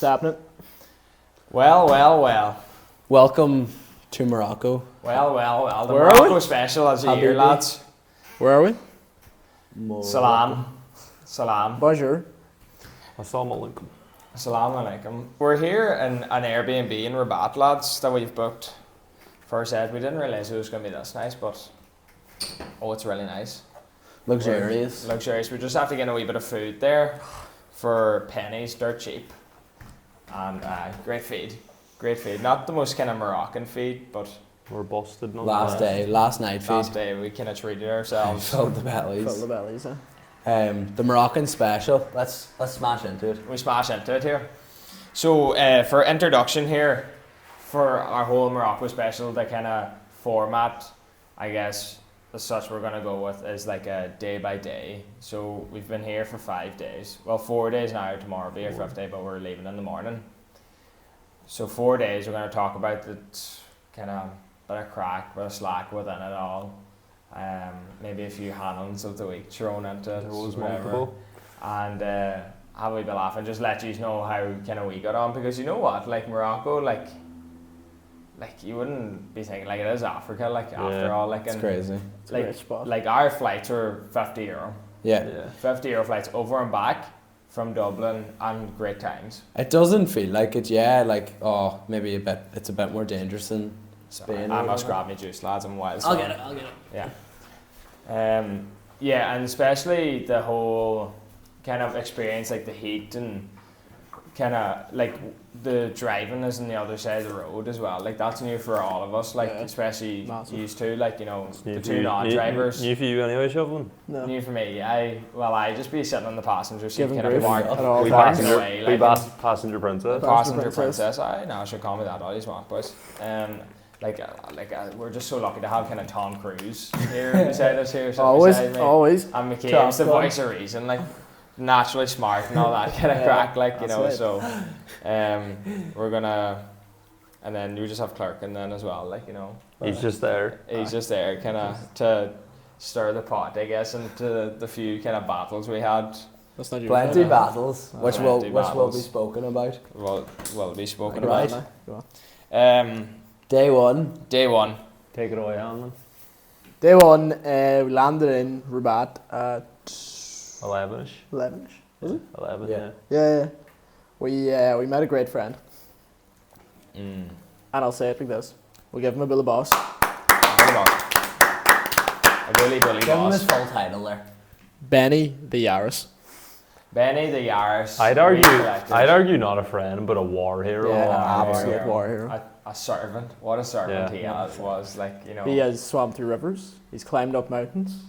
What's happening? Well. Welcome to Morocco. Well. The Where are Morocco we? special as you Happy hear, day. lads. Where are we? Salam. Bonjour. Assalamu alaikum. Assalamu alaikum. We're here in an Airbnb in Rabat, lads, that we've booked. First said we didn't realise it was going to be this nice, but it's really nice. Luxurious. Luxurious. We just have to get a wee bit of food there for pennies, dirt cheap. And great feed. Not the most kind of Moroccan feed, but We're busted. Last night feed. last day we kind of treated ourselves. Filled the bellies. Fill the bellies, huh? The Moroccan special. Let's smash into it. We smash into it here. So for introduction here, for our whole Morocco special, the kind of format, I guess, as such we're going to go with is like a day by day. So we've been here for 5 days. Well, 4 days now, tomorrow will be our 5th day, but we're leaving in the morning. So 4 days we're going to talk about the kind of bit of crack, bit of slack within it all. Maybe a few handles of the week thrown into it. There was whatever. multiple. And have a wee bit laugh and just let you know how kind of we got on, because you know what, like Morocco, like you wouldn't be thinking, like, it is Africa, like, after all, like, It's and crazy. It's a great spot. like our flights were €50, Yeah. €50 flights over and back from Dublin, and great times. It doesn't feel like it, maybe it's a bit more dangerous than Spain. I or must whatever. grab my juice, lads. I'm wild. I'll get it. Yeah. Yeah, and especially the whole kind of experience, like the heat and kind of like the driving is on the other side of the road as well. Like, that's new for all of us, like, Yeah. especially Massive. used to, like, you know, New the for two you- non-drivers. New for you anyway, shoveling? No. New for me. I just be sitting on the passenger seat, Giving kind of grief mark, at all We times. barking away, we like, passenger princess. Passenger passenger princess. princess. I now should call me that all you want, boys. We're just so lucky to have kind of Tom Cruise here beside us here. sitting beside me. Always. And McCabe's Top the gun. voice of reason, like, naturally smart and all that kind of Yeah, crack, like, you that's know. it. So, we're gonna, and then you just have Clerkin then as well, like, you know. He's just there. He's just there, kind of to stir the pot, I guess, into the few kind of battles we had. That's not your Plenty fault. battles, which will Plenty be battles. spoken about. Will be spoken Right. about. Go on. Day one. Day one. Take it away, Alan. Day one, we landed in Rabat at 11ish. 11ish. Was it? 11, Yeah. yeah. Yeah. We met a great friend, and I'll say it like this: we'll give him a Billy Boss. A bully Give him boss. his full title there. Benny the Yaris. Benny the Yaris. I'd argue not a friend, but a war hero. Yeah, war absolute hero. war hero. A servant. What a servant Yeah. he was, like, you know. He has swam through rivers. He's climbed up mountains.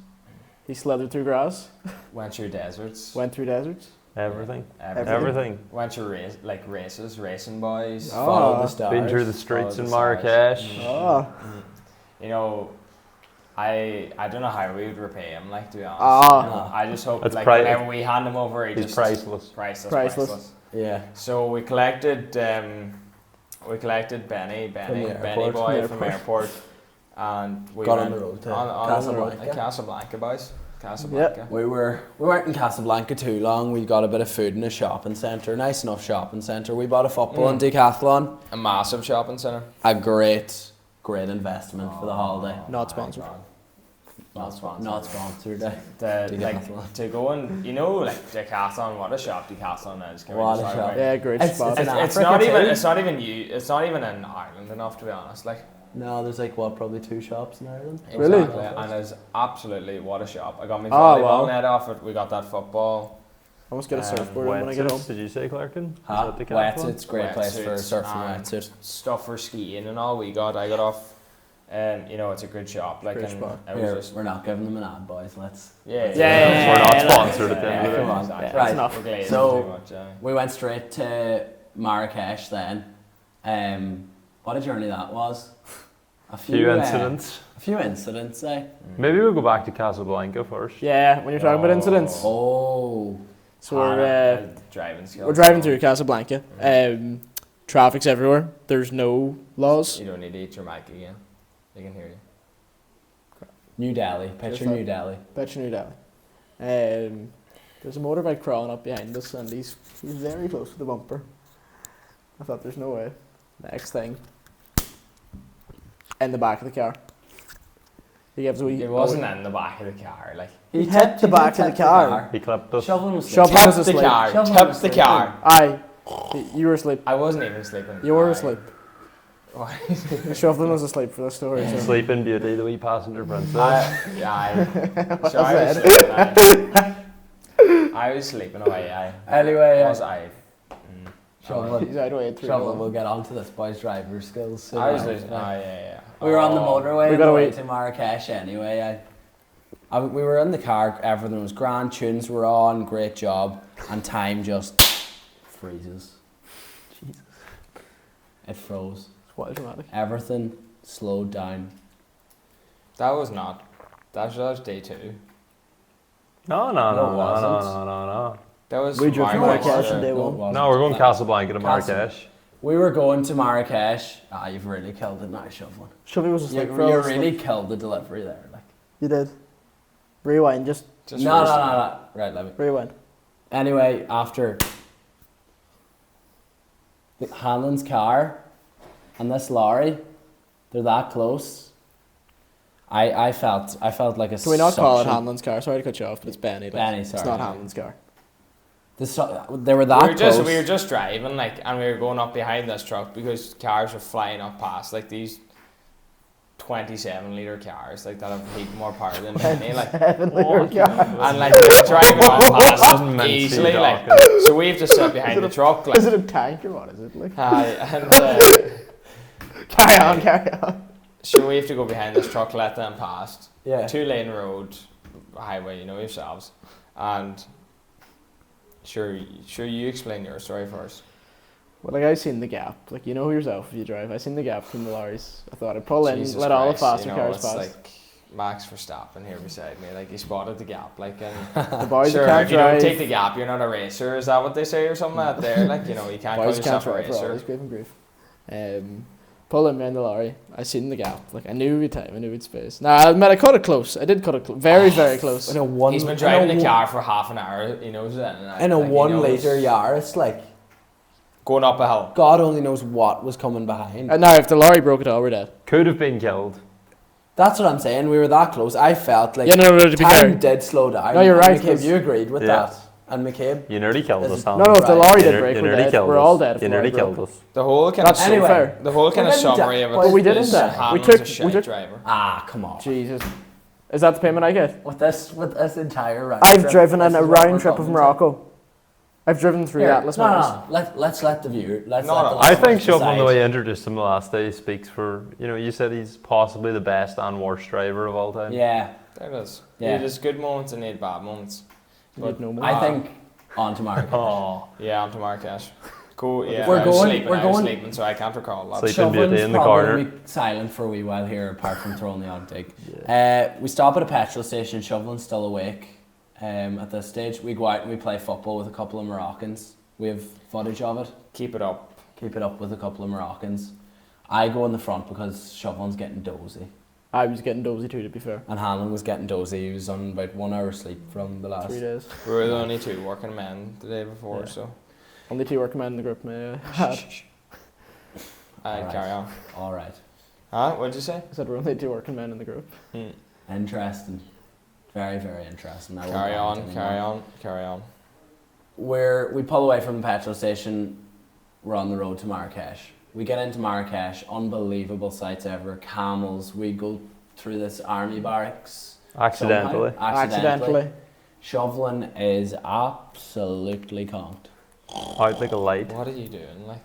He slithered through grass. Went through deserts. Went through deserts. Everything. Everything. Went through races, racing boys. Oh. Follow the stars. Been through the streets Follow in the Marrakesh. stars. Oh. You know, I don't know how we would repay him, like, to be honest. Ah. You know, I just hope, That's like, pri- whenever we hand him over, he He's just priceless. Priceless. Yeah. So we collected Benny From the Benny airport. boy From from the airport, and we Got went on the road to on the road to Casablanca. Casablanca, boys. Casablanca. We weren't in Casablanca too long. We got a bit of food in a shopping centre, nice enough shopping centre. We bought a football and decathlon. A massive shopping centre. A great investment for the holiday. Not sponsored. Not sponsored. Not sponsored. Eh? Like, to go and, you know, like, Decathlon, what a shop Decathlon is. Can we What just a talk shop. about it? Yeah, great It's- spot. it's an- It's Africa not even. too? It's not even in Ireland enough, to be honest. Like, No, there's like probably 2 shops in Ireland. Really? exactly. And it's absolutely what a shop. I got my Oh, volleyball wow. net off it. We got that football. I must get a surfboard when I get home. Wetsuits, did you say, Clarkin? Huh? Wetsuits, great place for Wetsuits surfing and wetsuit. stuff for skiing and all. I got off. You know, it's a good shop. Like, Great and spot. it was Here, just we're not giving them an ad, boys. Let's. yeah. Yeah, We're not yeah, sponsored at the end of the come day. on. Exactly. Right. enough. We're glazing So- too much, yeah. We went straight to Marrakesh then. What a journey that was. A Few incidents. A few incidents, eh? Maybe we'll go back to Casablanca first. Yeah, when you're talking about incidents. Oh. So we're driving skills. we're driving through Casablanca. Traffic's everywhere. There's no laws. You don't need to eat your mic again. They can hear you. New Delhi. Picture Just like- New Delhi. Bet you knew that. There's a motorbike crawling up behind us, and he's very close to the bumper. I thought there's no way. Next thing. In the back of the car. He gives a wee. It wasn't in the back of the car, like. He hit the back of the car. He clipped us. Shoveling was Shoveling sleeping. was Tipped the asleep. car. Shoveling Tipped was the sleeping. car. Aye. You were asleep. I wasn't even sleeping. You were Aye. asleep. Why? Shoveling was asleep for the story. So. Sleeping Beauty, the wee passenger princess. Aye. Well So I was said. sleeping. Aye. I was sleeping away. Aye. Anyway, Was I? Shoveling. He's out away 3 Shoveling, we'll get on to this boy's driver skills soon. I was listening. Aye, yeah. We were on the Oh. motorway We on got the away. way to Marrakesh anyway. We were in the car, everything was grand, tunes were on, great job, and time just freezes. Jesus. It froze. It's quite dramatic. Everything slowed down. That was not. That was day 2. No. That was. We drove to Marrakesh. Marrakesh and day No, it one. wasn't. No, we're going Casablanca to Castle- Marrakesh. We were going to Marrakesh. You've really killed it now, Shoveling. Shovey was You, asleep. you really killed the delivery there. Like. You did. Rewind, just Just No. first. Right, let me. rewind. Anyway, after Hanlon's car and this lorry, they're that close. I felt like a. Can we not call it suction. Hanlon's car? Sorry to cut you off, but it's Benny. like, Benny, It's sorry. not Hanlon's car. They were that close. We were just driving, like, and we were going up behind this truck because cars were flying up past, like these 27-litre cars, like that have heat more power than Benny, like, 7-liter car. and like they're driving up past us Meant to be easily, like. talking. So we have to sit behind the truck, like. Is it a tank or what is it? Like? Aye, and Carry on. so we have to go behind this truck, let them past. Yeah. 2-lane road, highway, you know yourselves, and. Sure, you explain your story first. Well, like I seen the gap. Like you know yourself if you drive. I seen the gap from the lorries. I thought I'd pull in, Jesus let all the Christ, faster you know, cars it's pass. like Max Verstappen here beside me. Like he spotted the gap. Like and The boys sure, who can't if you don't drive. take the gap, you're not a racer. Is that what they say or something like that? There, like you know, you can't call Boys who can't yourself a drive for all racer. this grief and grief. Pull in behind the lorry. I seen the gap. Like I knew we'd time. I knew we'd space. Nah, I admit I cut it close. I did cut it very close. In a one, He's been driving the car for half an hour. He knows that. And in a like, he 1 knows litre Yaris, like going up a hill. God only knows what was coming behind. And now if the lorry broke it all, we're dead. Could have been killed. That's what I'm saying. We were that close. I felt like Yeah, no, to be time fair. did slow down. No, you're And right, McCabe, 'cause- you agreed with Yeah. that. And McCabe, You nearly killed This us, is- Alan. No, if the Right. lorry You did near- break, you we're nearly dead. killed We're us. all dead. if You the lorry nearly broke. killed us. The whole kind That's of so Anyway. fair. the whole kind of We're gonna summary die. of it. But we didn't is die. Hamlin's We took- a shit we took- driver. come on. Jesus. Is that the payment I get? With this entire round I've trip, driven this in a is what we're round trip of coming to. Morocco. I've driven through Here, Atlas no, Mountains. Let's let the viewer. Let's No, let no. the I think listeners Shoveling, the decide. way you introduced him the last day, speaks for, you said he's possibly the best and worst driver of all time. Yeah, There it is. Yeah. He has good moments and he had bad moments. You need no more. I think on to Marrakesh. Oh, Yeah, on to Marrakesh. Cool. Yeah, We're I was going- sleeping. we're I was going- sleeping, so I can't recall that. Sleep. Sleeping Beauty Shoveling's in the probably corner. gonna be silent for a wee while here, apart from throwing the odd dig. We stop at a petrol station. Shoveling's still awake. At this stage, we go out and we play football with a couple of Moroccans. We have footage of it. Keep it up. Keep it up with a couple of Moroccans. I go in the front because Shoveling's getting dozy, I was getting dozy too, to be fair. and Hanlon was getting dozy. He was on about 1 hour sleep from the last. 3 days. We were the only 2 working men the day before, Yeah. so Only 2 working men in the group. I Alright. carry on. All right, Huh? What'd you say? said we're only 2 working men in the group. interesting, very very interesting. I won't Carry comment on. anymore. Carry on. Carry on. We pull away from the petrol station. We're on the road to Marrakesh. We get into Marrakesh. Unbelievable sights ever. Camels. We go through this army barracks. accidentally. somehow. Accidentally. Shoveling is absolutely conked. Out like a light. What are you doing? Like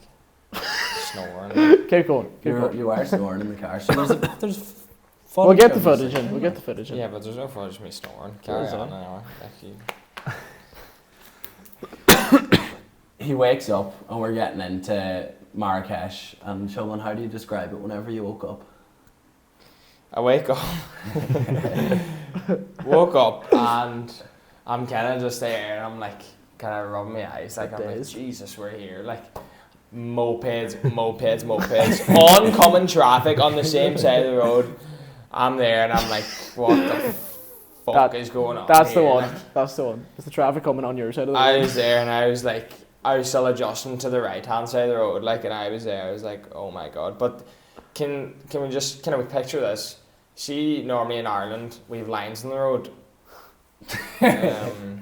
snoring. Keep going. Keep going. You are snoring in the car. So there's footage We'll get the of footage this. in. We'll get the footage in. Yeah, but there's no footage of me snoring. Carry is on there? anyway. Like you. He wakes up and we're getting into Marrakesh. And Shoveling, how do you describe it whenever you woke up? I wake up, woke up, and I'm kind of just there, and I'm like, kind of rubbing my eyes, like, I'm like, Days. Jesus, we're here, like, mopeds, oncoming traffic on the same side of the road. I'm there, and I'm like, what the fuck is going on That's the here? one. Like, That's the one. It's the traffic coming on your side of the I road. was there, and I was like, I was still adjusting to the right hand side of the road, like, and I was there. I was like, oh my god. But can we just kind of picture this? See, normally in Ireland we have lines in the road.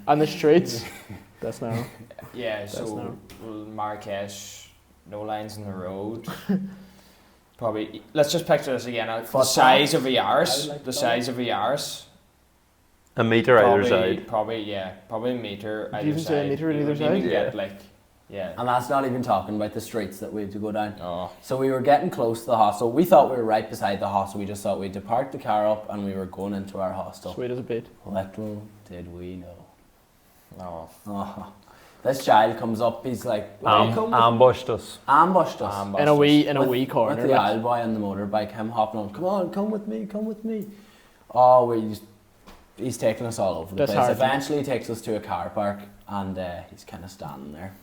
On the streets. That's now. Yeah. That's So now. Marrakesh, no lines in the road. Probably. Let's just picture this again. The Footpath. size of a Yaris. I like The that. size of a Yaris. A metre either side. Probably a meter Did either you even side. say a metre on We either wouldn't even side? get, like, yeah. And that's not even talking about the streets that we had to go down. Oh. So we were getting close to the hostel. We thought we were right beside the hostel. We just thought we'd park the car up and we were going into our hostel. Sweet as a bit. Little did we know. Oh. Oh. This child comes up, he's like, Ambushed us. ambushed us. In a wee With corner. the like. aisle boy on the motorbike, him hopping on, come on, come with me. Oh, he's taking us all over the That's place. hard. Eventually he takes us to a car park and he's kind of standing there.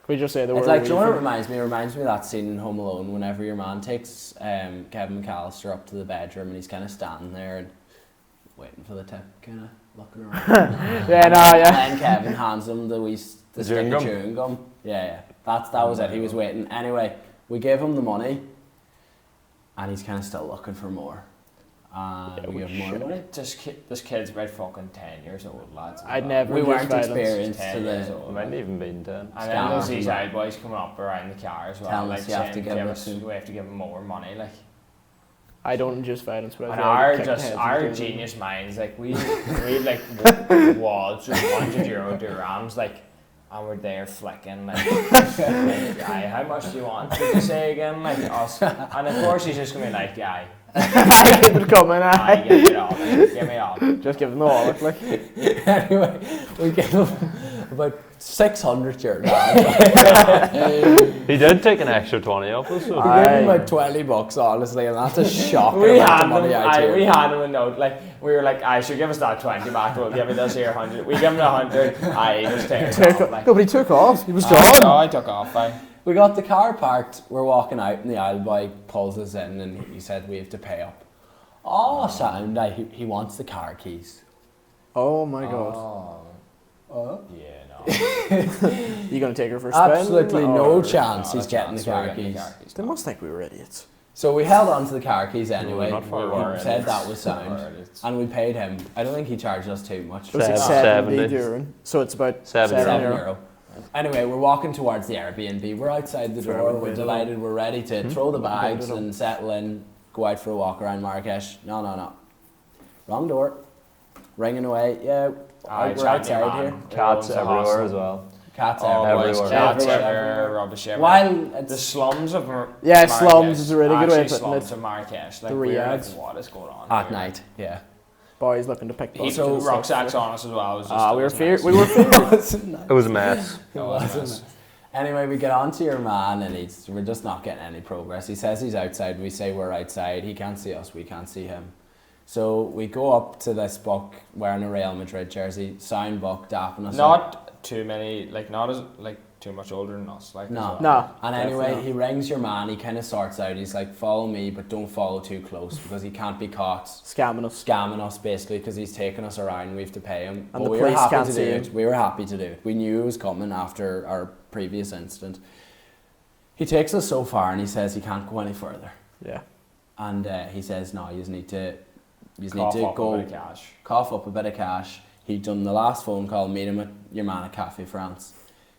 Can we just say the It's word? like, do you know what it reminds me? It reminds me of that scene in Home Alone whenever your man takes Kevin McAllister up to the bedroom and he's kind of standing there and waiting for the tip, kind of looking around. Yeah, no, And yeah. then Kevin hands him the stick Chewing of gum. chewing gum. Yeah. That was it. He was waiting. Anyway, we gave him the money and he's kind of still looking for more. And we we give him more should. money. This kid's about fucking 10 years old, lads. I'd never. We use weren't violence. experienced to 10 years the... old. It mightn't even been 10. And then Scam there's these them. old boys coming up around the car as well, Telling like us you have to saying, give "Give it us, to- we have to give them more money, like." I don't use violence, but And I feel like kicking heads our and doing- genius minds, like we like wads of €100 dirhams, like, and we're there flicking, like, "Aye, how much do you want?" Did you say again, like us? And of course he's just gonna be like, "Aye, Keep it coming, aye, give me it all, like, give me it all." Just give them the wallet, like. Anyway, we gave him about 600 euros. He did take an extra 20 off us. So. We gave him about $20, honestly, and that's a shock. We amount of hand money out here. we hand him a note, like, we were like, "I should give us that 20 back, we'll give me this here 100. We give him 100, I just take it off, like. No, but he took off. He was Oh, gone. no, I took off, aye. We got the car parked, we're walking out, and the aisle boy pulls us in, and he said we have to pay up. Oh, sound, he wants the car keys. Oh my god. Oh. Yeah, no. You gonna take her for a spin? Absolutely no or- chance No, he's getting the we're car getting the keys. car keys, They no. must think we were idiots. So we held on to the car keys anyway. not far We away. said that was sound, We were idiots. and we paid him. I don't think he charged us too much. It was like 70. 70 dirham. So it's about 7 7 €7. euro. Anyway, we're walking towards the Airbnb. We're outside the Fair door. enough. We're delighted. We're ready to throw the bags Big and settle in, go out for a walk around Marrakesh. No. Wrong door. Ringing away. Yeah, we're outside here. Cats everywhere as well. Cats Oh, everywhere. boys, Everywhere. cats Everywhere. everywhere, rubbish everywhere. While The it's slums of Yeah, Marrakesh, slums is a really good way of actually putting slums it. of Marrakesh. Like, The we're like, Riads. what is going on at here? night, yeah. Boys looking to pick He pockets put and stuff. rucksacks on us as well. It was just, We were it was nice. we were feared. It was a mess. It was nice. Anyway, we get on to your man and we're just not getting any progress. He says he's outside, we say we're outside. He can't see us, we can't see him. So we go up to this buck wearing a Real Madrid jersey, sound buck, dapping us up. Not too many, like, not as, like, too much older than us. Like, No. as well. No. And anyway, Definitely. he rings your man, he kind of sorts out, he's like, follow me, but don't follow too close because he can't be caught Scamming us. scamming us basically because he's taking us around, we have to pay him. And But the we were police happy can't to see do him. it. We were happy to do it. We knew it was coming after our previous incident. He takes us so far and he says he can't go any further. Yeah. And he says, no, you just need to Cough up a go bit of cash. cough up a bit of cash. He'd done the last phone call, meet him at your man at Cafe France.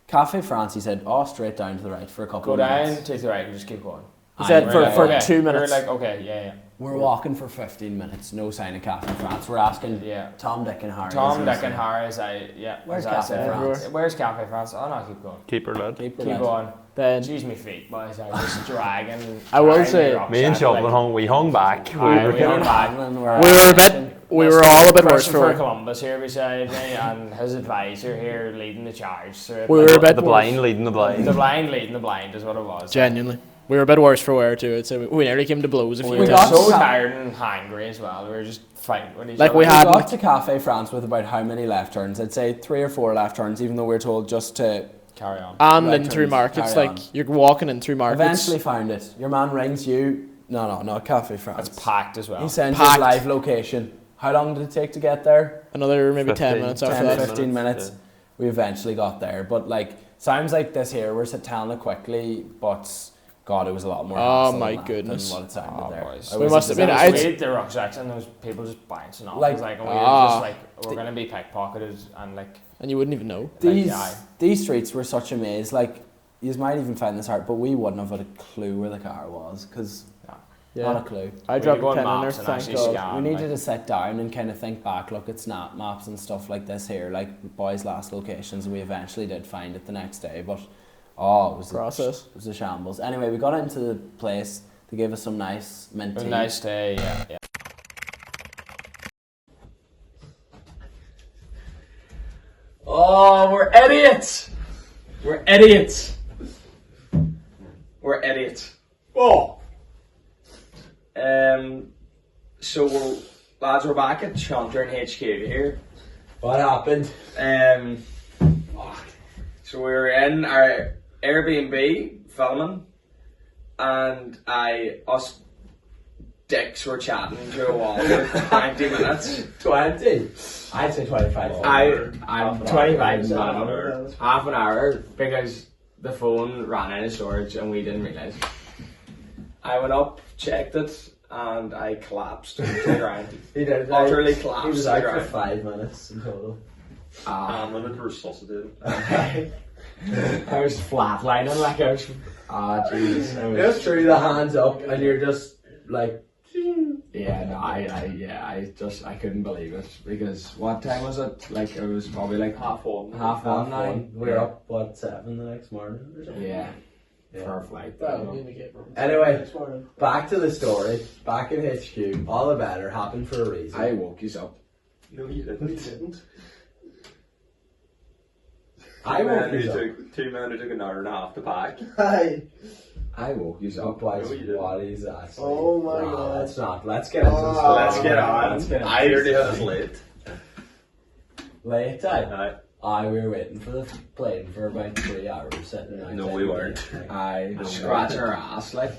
Cafe France, he said, straight down to the right for a couple Go of down, minutes. take the right, and just keep going. He said We're for, like, for okay. 2 minutes. We were like, okay, yeah. We're walking for 15 minutes, no sign of Cafe France. We're asking Yeah. Tom, Dick and Harry. Tom, is Dick he and saying? Harry, as I, yeah. Where's as I Cafe said. France? Where's Cafe France? Oh no, keep going. Keeper lad. Keep Keep relaxed. going. Then Jeez, me feet, boys. I was just dragging. I will carrying say- the rucksack, Me and Shelvin like, we hung back. We Aye, were we kind hung of back. And we were a bit. We were all a bit worse for for it. Columbus here beside me, and his advisor here leading the charge. So We were a bit the worse. blind leading the blind. the blind leading the blind is what it was. Genuinely. We were a bit worse for wear too. I'd say we nearly came to blows a few We We were got times. so to- tired and hangry as well. We were just fighting with each Like other. we had- We got like- to Cafe France with about how many left turns? I'd say 3 or 4 left turns, even though we were told just to Carry on. And Right in through turns, markets, carry like on. you're walking in through markets. eventually found it. Your man rings you. No, Cafe France. It's packed as well. He sends Packed. his live location. How long did it take to get there? Another maybe 10 15, minutes 10, after that. 15 minutes. we eventually got there. But like, sounds like this here, we're telling it quickly, but God, it was a lot more Oh hassle my than that, goodness. than what it sounded there. Boys. It We was must a have been disaster. We out. ate the rucksacks and there was people just bouncing off. Like, It was like, and we were ah. just like, we're going to be pickpocketed and like, And you wouldn't even know. These streets were such a maze. Like, you might even find this hard, but we wouldn't have had a clue where the car was, because not a clue. I We dropped go a on pen in there, maps and thank actually God. scan. We needed like, to sit down and kind of think back, look at snap maps and stuff like this here, like boys' last locations, and we eventually did find it the next day, but it was Process. it was a shambles. Anyway, we got into the place. They gave us some nice mint tea. a nice day, yeah. Oh, we're idiots! We're idiots! We're idiots. Oh! So, lads, we're back at Chuntering HQ here. What happened? So we were in our Airbnb filming, and us dicks were chatting to a wall for 20 minutes. 20? I'd say 25. I'm 25 is not enough. Half an hour because the phone ran out of storage and we didn't realise. I went up, checked it, and I collapsed to the ground. He did. Utterly collapsed. He was to the out for ground. 5 minutes in total. Ah. I'm looking for resuscitated. I was flatlining like I was. Ah, Jesus. Just threw the hands up and you're just like, Yeah, no, I couldn't believe it because what time was it? Like it was probably like half one now. we were up, what, 7 the next morning or something? Yeah, Yeah. for a flight. Anyway, back to the story. Back in HQ, all the better happened for a reason. I woke you up. No, you didn't. I woke you up. Two men who took an hour and a half to pack. I woke you up. Twice. No, you didn't. What is that? Oh my God. Let's not. Let's get into the story. Let's get on. Let's get into I the already story. was late. Late time. Aye. We were waiting for the plane for about 3 hours sitting out. No, we weren't. I scratch our ass like.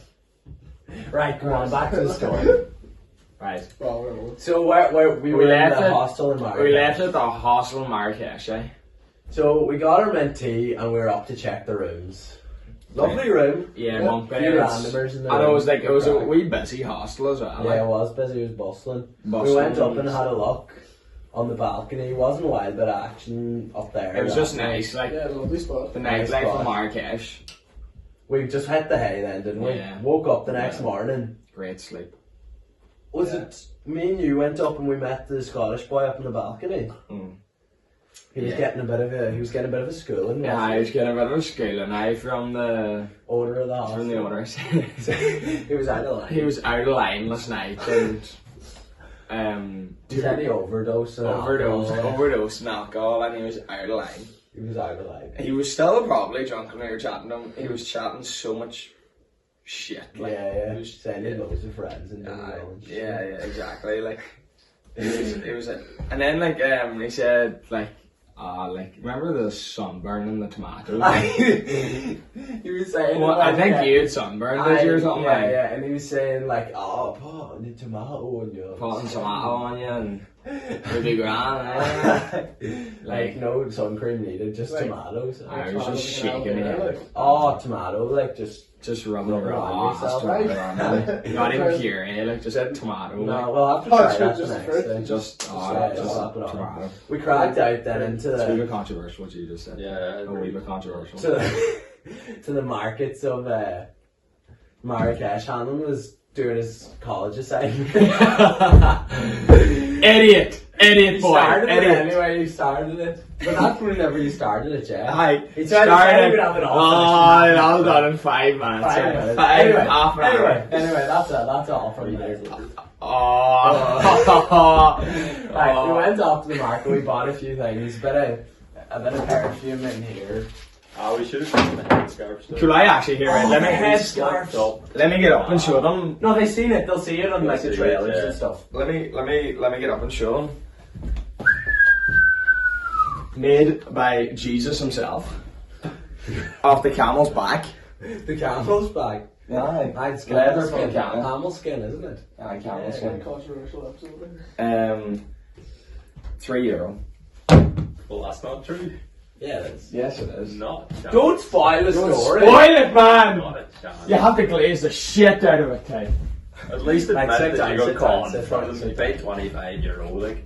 Right, come on, back to the story. Right. So we were left in the it- hostel in Marrakesh. We left at the hostel in Marrakesh, eh? So we got our mint tea and we were up to check the rooms. Lovely room. Yeah, Yep. monk Few beds. randomers in the And room. it was like it was a wee busy hostel as well. Yeah, like. it was busy. It was bustling. We Bustling. went up and had a look on the balcony. It wasn't a wild bit of action up there. It was just That nice, like lovely spot. the Nice nightlife spot. of Marrakesh. We just hit the hay then, didn't we? Yeah. Woke up the next morning. Great sleep. Was it me and you went up and we met the Scottish boy up on the balcony? Mm. He was Yeah. getting a bit of a schooling. Yeah, wasn't I he? was getting a bit of a school and I from the Owner of the hostel. from the owners. He was out of line. He was out of line last night and He had any overdose. of alcohol. overdose in alcohol and he was out of line. He was out of line. He was still probably drunk when we were chatting to him. He was chatting so much shit. Like, yeah. He was, Saying he had loads of friends and doing yeah, all and shit. yeah, exactly. Like it was and then like he said like remember the sunburn in the tomatoes? He was saying. Well, I think you had sunburn this year or something. Yeah, like, yeah, and he was saying like, oh, put the tomato on you. putting tomato on you and it'd be grand. Eh? Like no sun cream needed, just Like, tomatoes. I was just shaking it. Oh, tomato, like just. Just rubbing Rubbing around on yourself. yourself. Not even puree, like just tomato. No, Like, we'll have to try that just the next fruit. day. just slap it on. tomato. We cracked out then into It's a wee the bit controversial what you just said. Yeah, A wee bit controversial. to the markets of Marrakesh. Hanlon was doing his college assignment. Idiot He boy. started it Idiot. anyway. He started it, but that's whenever you started it, yeah. Hi. He tried to say we'd have it all Oh, finished. it all done in 5 minutes. 5 minutes. Five, Anyway, half an hour. anyway, that's all from me. Oh. Right, we went off to the market. We bought a few things. A bit of perfume in here. We should have taken the headscarves. Could I actually hear it? Let me headscarves. Let me get up and show them. No, they've seen it. They'll see it on like the see it, trailers yeah. and stuff. Let me get up and show them. Made by Jesus himself. Off the camel's back. The camel's back. Yeah, It's leather camel from skin. camel. Camel skin, isn't it? Camel Yeah, skin. Controversial episode. €3. Well, that's not true. Yeah, it is. Yes, it is. Not a chance. Don't spoil the story. Spoil it, man! Not a chance. You have to glaze the shit out of it, Ty. At least admit Like, sit that you down, got sit caught down, in sit front down, of sit me by 25-year-old. Like,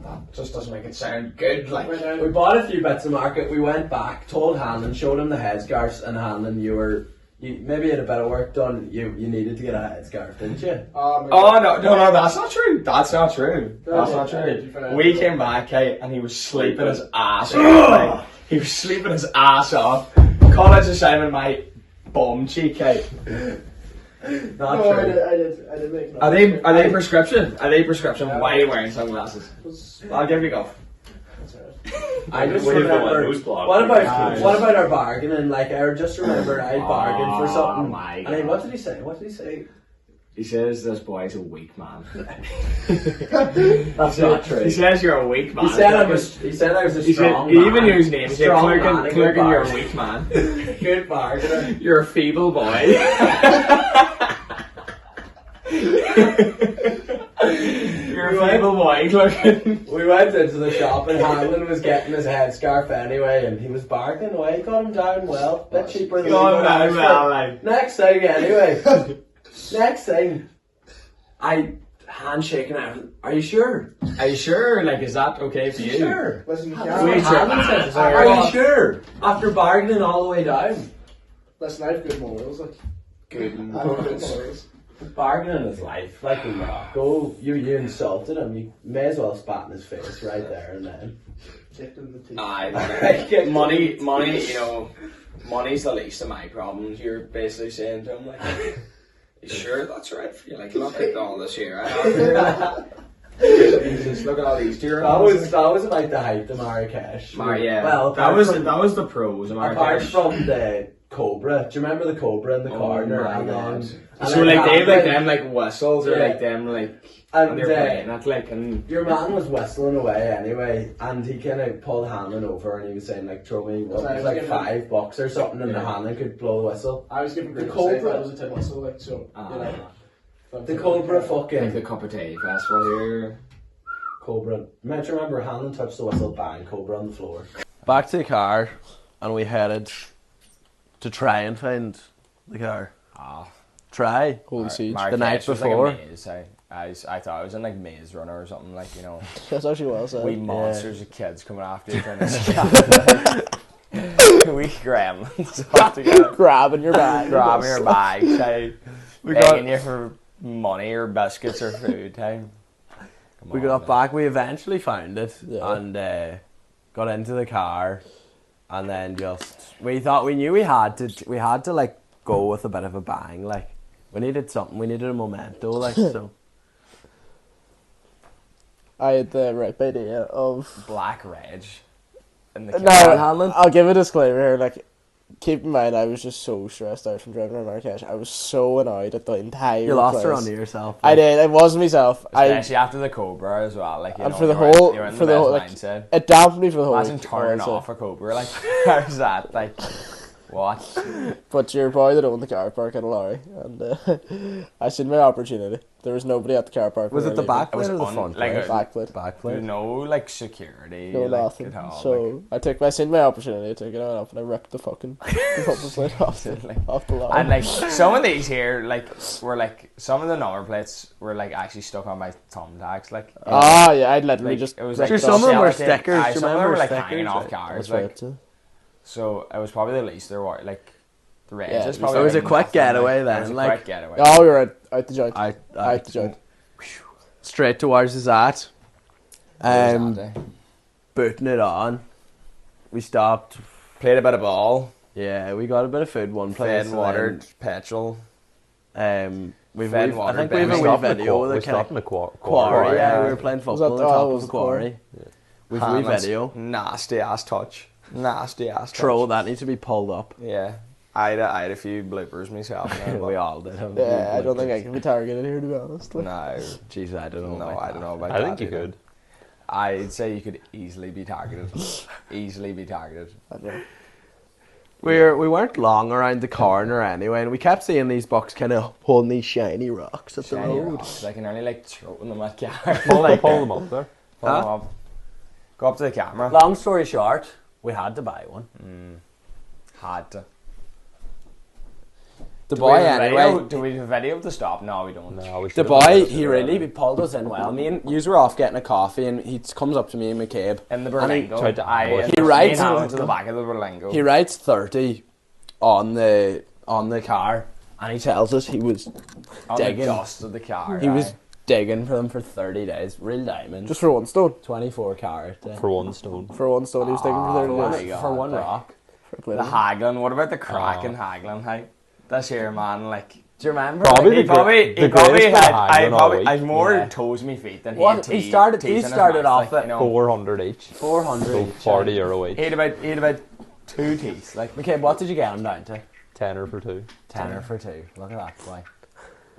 That just doesn't make it sound good. Like, We bought a few bits of market. We went back, told Hanlon, showed him the headscarves, and Hanlon, you maybe had a bit of work done. You needed to get a headscarf, didn't you? oh no, that's not true. That's not true. That's not true. We came back, Kate, and he was sleeping his ass off. Like, he was sleeping his ass off. College assignment, my bum cheek, Kate. Not No, true. I did make it. Are they prescription? Are they prescription? Why are you wearing sunglasses? I'll give you go. I just What do you remember. want, nose block? What about our bargaining? Like, I just remember I bargained for something. Oh my And then, God. what did he say? What did he say? He says this boy's a weak man. That's not true. He says you're a weak man. He said I was a He strong said, he even man. used names. He said, Strong man, Clerkin, a good Clerkin, you're a bargain. weak man. Good bargainer. You're a feeble boy. You're a feeble boy, Clerkin. We went into the shop and Hanlon was getting his headscarf anyway, and he was bargaining away. Got him down well, bit cheaper than Gone we down got well, like. Next thing, anyway. Next thing, I handshaking out. Are you sure? Are you sure? Like, is that okay for you? Sure. Listen, you That's can't. what Hanlon said. Are you sure? After bargaining all the way down. Listen, I have good morals. Like, Good. I have good morals. Bargaining is life. Like in Morocco, you insulted him. You may as well spat in his face right there and then. Kicked in the teeth. Aye, money, you know, money's the least of my problems. You're basically saying to him, like, you sure that's right for you? Like, look at all this here I have here. Jesus, look at all these deer. That was about the height of Marrakesh. Yeah. Well, that was the pros of apart Marrakesh. from the Cobra. Do you remember the Cobra in the corner? my And God. then, So like they have like them like whistles or Yeah. like them like And they're playing it like and your man was whistling away anyway, and he kind of pulled Hanlon over and he was saying like, throw me what, it was like $5 or something, and the Hanlon could blow the whistle. I was giving The Greg Cobra. a that was a 10 whistle, like, so, you know. The Cobra like fucking the Cup of Tea festival here. Cobra. Do you remember Hanlon touched the whistle, bang, Cobra on the floor. Back to the car, and we headed to try and find the car. Try. Holy siege. The night before. Like a maze, I thought I was in like Maze Runner or something, like, you know, That's actually well said. we monsters of kids coming after you trying to escape. We gremlins all together. Grabbing your bag. Grabbing your bags, hey. We Begging you for money or biscuits or food, hey. Come We on, got man. back, we eventually found it, Yeah. and got into the car, and then we thought, we knew we had to like go with a bit of a bang, like, we needed something, we needed a memento, like, so. I had the right idea of... Black Reg in the No, car. I'll give a disclaimer here, like, keep in mind, I was just so stressed out from driving around Marrakesh. I was so annoyed at the entire You lost her place. onto yourself. I did, it wasn't myself. Especially after the Cobra as well, like, you And know, for the you were in- whole- you were in for the best whole, like, mindset. It dampened me for the whole Imagine week, turning honestly. off a Cobra, like, how's that, like, what? But your boy that owned the car park had a lorry, and I seen my opportunity. There was nobody at the car park. Was when it the I back It was plate or the un- front like plate? a- Back plate. Back There's plate. no, like, security, No like, nothing. at all, So I seen my opportunity. I took it out and I ripped the fucking the bumper plate off the lorry. and like some of these here, like, were like some of the number plates were like actually stuck on my thumbtacks, like. Ah, yeah, I'd literally Like, just. it was ripped like Sure, some of them were sellotape. stickers, Aye, do you some of them remember were like stickers? hanging off That's cars, right, like. too. So it was probably the least there were, like, the range. Yeah, is it probably was a like quick nothing, getaway like, then, It was a like- quick getaway. Oh, we were out the joint. Out Out the joint. straight towards the Zat. Exactly. Booting it on. We stopped. Played a bit of ball, Yeah, we got a bit of food one place. fed, watered, petrol. We've fed, I watered, think we have a bed. wee stopped in the video of we the stopped in the quarry. quarry. Yeah, we were playing Was football that- on top oh, of was the it quarry. We've a wee Hamlet's video. Nasty ass touch. Nasty ass touch. Troll, that needs to be pulled up. Yeah. I had a few bloopers myself. Now, We all did. Yeah, I don't think I can be targeted here, to be honest. Like. No, Jeez, I don't know. no, about I don't know about I that. think you either. could. I'd say you could easily be targeted. Easily be targeted. I don't know. We weren't long around the corner anyway, and we kept seeing these bucks kind of holding these shiny rocks at Shiny the road. rocks, I can only like throw them at cars. Pull Like- them up there. Pull them Huh? up. Go up to the camera. Long story short, we had to buy one. Had to. The Do boy we have a anyway. video? Do we have a video of the stop? No, we don't. No, we The should boy, he really pulled us in well. Me and yous were off getting a coffee, and he comes up to me and McCabe. In the And he Berlingo. tried to ambush us. He writes- to the back of the Berlingo. He writes 30 on the car, and he tells us he was on the digging. dust of the car. He was digging for them for 30 days. Real diamond. Just for 1 stone. 24 carat. for 1 stone. For 1 stone, he was taking for 30 my days. God. for one rock. the haggling. What about the cracking haggling? Hey, this here man, like. Do you remember? Probably He the probably greatest bit of had. haggling all week. I've more Yeah. toes me feet than What? had He teeth. started- teeth he in his started mouth, off like, at you know. 400 each. 400. So 40 euro each. He had about 2 teeth. Like McCabe, what did you get him down to? Tenner for 2. Tenner for 2. Look at that boy.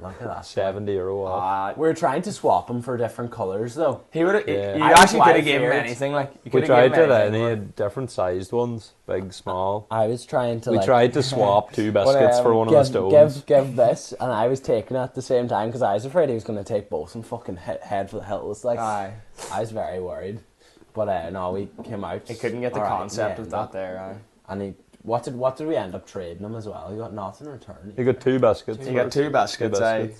Look at that. 70 euro off. We were trying to swap them for different colours though. he would. Yeah. You I was actually could have wild given him feared. anything. Like you We could have tried given to him then, he anything. had different sized ones, big, small. I was trying to We like tried to swap 2 biscuits for one of the stones. give this, and I was taking it at the same time because I was afraid he was going to take both and fucking head for the hills. Like Aye. I was very worried, but no, we came out. He couldn't get the alright in concept the of end, that there. Aye. And he what did we end up trading him as well? He got nothing in return. You got 2 biscuits. You got 2 biscuits. Aye.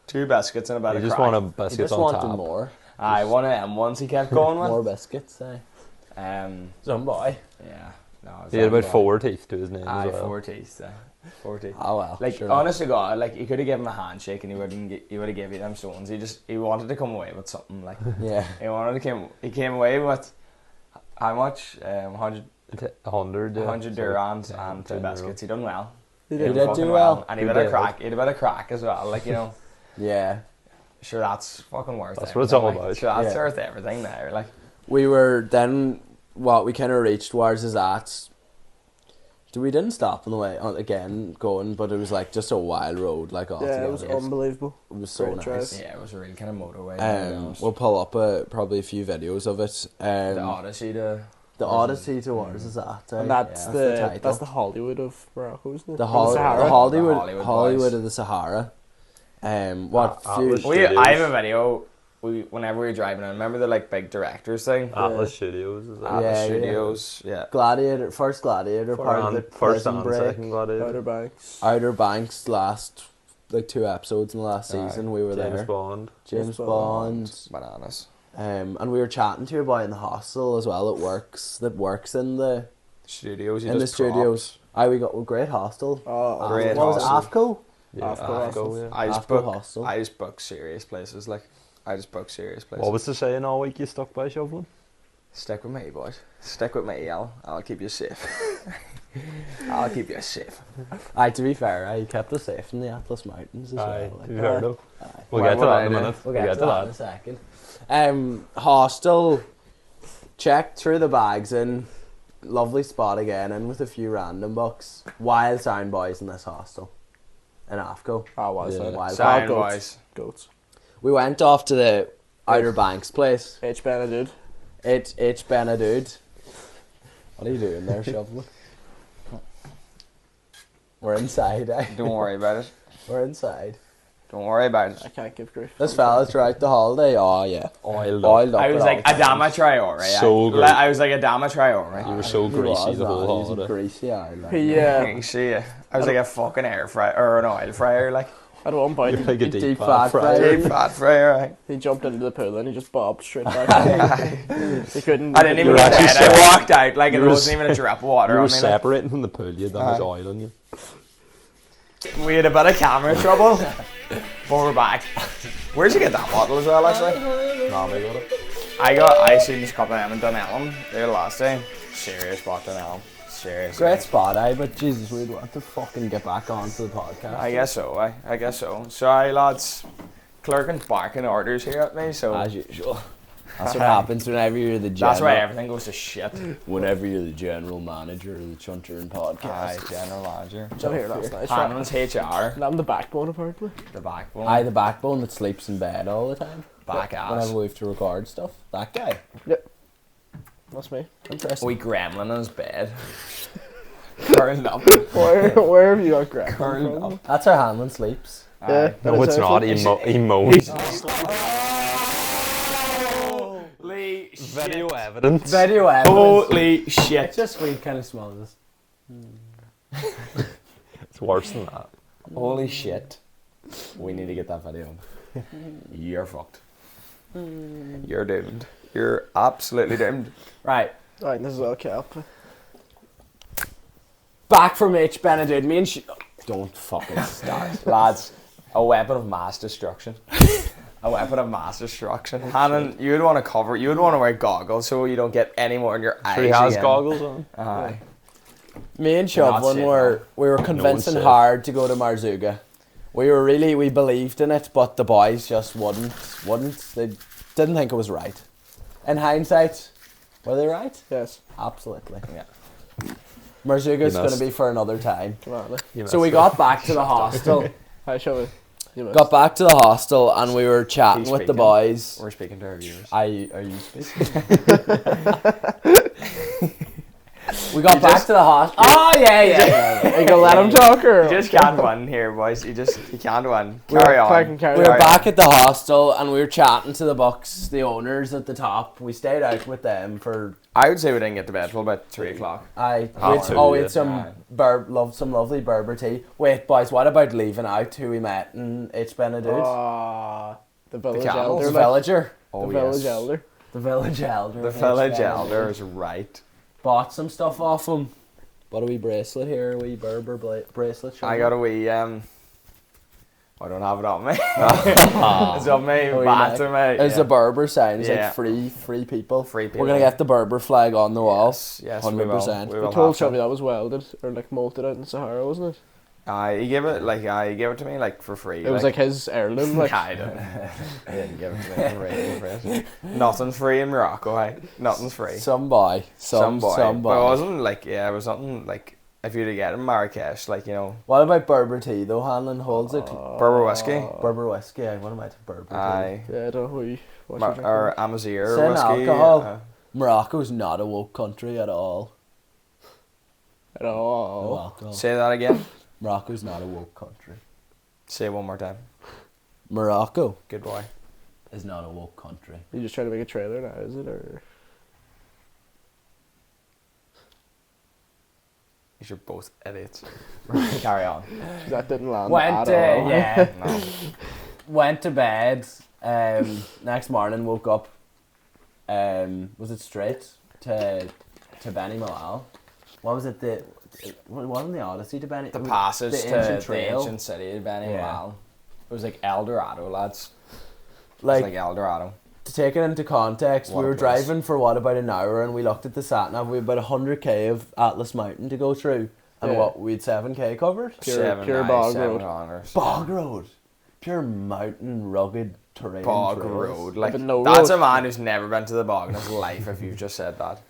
2 biscuits and about You a just crack. want a He biscuit just on wanted top. more, Aye, one of them ones he kept going with. more biscuits. Some boy. Yeah. No. It was He had that about bad. 4 teeth to his name Aye, as well. 4 teeth. 4 teeth. Oh well. Like sure honest to God, like you could have given him a handshake and he would have given you them stones. He wanted to come away with something. Like enough. Yeah. he came away with how much? 100 100, yeah. 100 So, dirhams 10 and 2 euro. biscuits. He done well. He He did. did fucking do well. and he He had a did. crack. He had a bit of crack as well. Like you know, Yeah. sure that's fucking worth. That's what it's everything, all like, about. Sure, that's Yeah. worth everything there. Like We were then what we kind of reached towards is that we didn't stop on the way again going, but it was like just a wild road, like all Yeah, it was together. unbelievable. It was so great nice. drive. yeah, it was a real kind of motorway. to be honest. We'll pull up probably a few videos of it. The Odyssey to The Odyssey towards is that. And that's yeah, the title. that's the Hollywood of Morocco, isn't it? The Or Hollywood, Sahara. Hollywood boys. of the Sahara. What Atlas few? I have a Studios. video. Whenever we were driving in, remember the like big directors thing? Atlas Studios is that? Atlas Yeah, Studios. Yeah. Gladiator, first Gladiator part of the First Prison and Break. second Gladiator. Outer Banks. Outer Banks last like 2 episodes in the last Aye. season we were James there. Bond. James James Bond. Bananas. And we were chatting to a boy in the hostel as well. That works in the Studios. studios. Aye, we got a great hostel. Oh, Great What was it, hostel. AFCO? Yeah, Afco, Afco, yeah. I just Afco book. hostel. I just book serious places. Like I just book serious places. What was the saying all week you stuck by shoveling? Stick with me, boys. Stick with me, I'll keep you safe. I'll keep you safe. Aye, to be fair, I kept us safe in the Atlas Mountains as Aye, well. to be Like, fair though. aye. We'll Why get to would that I in a do? minute. We'll get to that in a second. Hostel, checked through the bags in. Lovely spot again, in with a few random bucks. Wild sound boys in this hostel. In AFCO. I was. Yeah. Wild Sound goats. wise. Goats. We went off to the Outer Banks place. Ait Benhaddou. Ait Benhaddou. What are you doing there, shoveling? We're inside, eh? Don't worry about it. We're inside. Don't worry about it. I can't give grief. This fella's throughout the holiday. Oh, yeah. Oiled up. Oiled up. I was at like all Adama times. Traore. So good. I was like Adama Traore. You were so He greasy was, the whole man. He was a holiday. greasy eye, like. He, You see it. I was like a fucking air fryer or an oil fryer, like at one point, You're like a Deep deep fat fat fryer. fryer. deep fat fryer. Right? he jumped into the pool and he just bobbed straight back. He couldn't. I didn't even were get actually wet. I walked out like it you were wasn't even a drop of water You were on me. Like. separating from the pool, you had that much Aye. oil on you. We had a bit of camera trouble, but we're back. Where'd you get that bottle as well, actually? Nah, they got it. I seen this couple of them in Dunelm there last time. Serious spot Dunelm. Serious. Great spot, eh? But Jesus, we'd want to fucking get back onto the podcast. I guess so, I guess so. Sorry, lads. Clerking's barking orders here at me, so As usual. That's what happens whenever you're the general. that's why everything goes to shit. Whenever you're the general manager of the Chuntering podcast. Aye, general manager. I'm here last night. Hanlon's HR, And I'm the backbone, apparently. the backbone. Aye, the backbone that sleeps in bed all the time. Back ass. Whenever we have to record stuff. That guy. Yep. That's me. Interesting. Wee gremlin in his bed. Curled up. Where have you got Greg? Curled from? up. That's how Hanlon sleeps. Yeah, Aye. that No, is it's how not. I He moans. Holy Video evidence. Video evidence. Holy It's shit. just we kind of smell this. It's worse than that. Holy shit. We need to get that video. You're fucked. You're doomed. You're absolutely doomed. Right. Right, this is okay. Back from Ait Benhaddou. Me and Don't fucking start. Lads, a weapon of mass destruction. A weapon of mass destruction. Hannon, you would want to cover, you would want to wear goggles so you don't get any more in your eyes. He has again. goggles on. Aye. Me and You're not Shovlin safe, we were convincing safe. hard to go to Marzuga. We believed in it, but the boys just wouldn't. They didn't think it was right. In hindsight, were they right? Yes. Absolutely. Yeah. Marzuga's You going to missed. be for another time. Come on, like. So we got back to the hostel. Hi, shall we? You missed. Got back to the hostel and we were chatting He's with the speaking. boys. We're speaking to our viewers. Are you speaking? We got back to the hostel. Oh yeah. You gonna let him talk or? You just can't win here, boys. You can't win. We're Carry on. fucking carry We were on. back at the hostel and we were chatting to the Bucks, the owners at the top. We stayed out with them for I would say we didn't get to bed till about 3 o'clock. we Half had some lovely Berber tea. Wait, boys, what about leaving out who we met in Ait Benhaddou? The village camels? elder. The like, villager. Oh, the village yes. elder. The village elder. The of Ait village Benhaddou. elder is right. Bought some stuff off him. Bought a wee bracelet here, a wee Berber bracelet. I got a wee I don't have it on me. It's on me, Oh, bathroom, mate. It's a Berber sign. It's Yeah. like free people. Free people. We're gonna get the Berber flag on the wall. Yes, we will. 100%. We I will told have to. Chubby that was welded or like molted out in Sahara, wasn't it? He gave it to me like for free. It was like his heirloom. Like, I don't. He didn't give it to me for free. Nothing's free in Morocco. Nothing's free. Some boy. Some boy. But it wasn't like it was something like if you'd get in Marrakesh, like What about Berber tea though? Hanlon holds it. Berber whiskey. Berber whiskey. What am I to Berber tea? Aye. yeah, I don't know what you drinking. Or Amazir Same whiskey. alcohol. Morocco's not a woke country at all. At No all. alcohol. Say that again. Morocco's not a woke country. Say it one more time. Morocco Good boy. is not a woke country. You just trying to make a trailer now, is it? Or You're both idiots. Carry on. that didn't land Went at all. yeah. No. Went to bed. Next morning woke up. Was it straight to Beni Mellal? What was it? Wasn't the Odyssey to Beni? The passage the to ancient the trail. ancient city of Beni Yeah. Mellal. It was like El Dorado, lads. It was Like, like El Dorado. to take it into context, What we a were place. driving for about an hour, and we looked at the sat nav. We had about 100k of Atlas Mountain to go through, and Yeah. we had 7k covered. Pure bog road. Kilometers. Bog road, pure mountain rugged terrain. Bog trails. road. Like But no that's road. a man who's never been to the bog in his life. If you've just said that.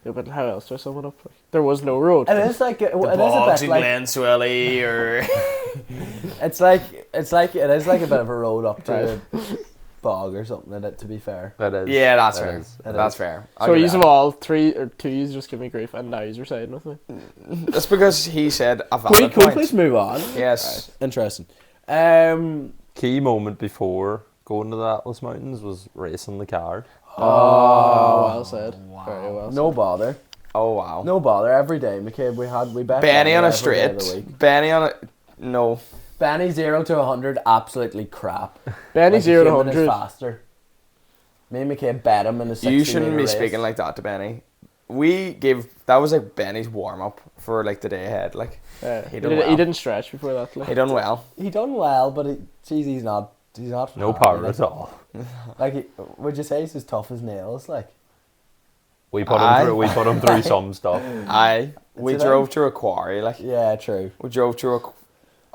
Yeah, but how else do I sum it up? Like, there was no road. It is like it is a Bogs bit in like Glen Swilly or it is like a bit of a road up to a bog or something. To be fair, That is. yeah, that's that fair. is. That's fair. I'll So give he's that. of all 3 or 2 years just give me grief, and now you're siding with me. That's because he said a can we valid point. please move on? Yes. Interesting. Key moment before going to the Atlas Mountains was racing the car. Oh, well said. Very well No bother. Oh wow. No bother. Every day, McCabe, we bet Benny on a every day of the straight. week. Benny on a no. Benny 0 to 100, absolutely crap. said. Benny Like, 0 to a human is 100. faster. Me and McCabe bet him in a 60 You shouldn't meter be race. speaking like that to Benny. That was like Benny's warm up for like the day ahead. Like He done well. didn't stretch before that. Like. he done well. He done well, but he's not. No fast. power Like, at all. would you say he's as tough as nails? Like We put Aye. him through some stuff. We Did drove to a quarry. Like yeah, true. we drove to a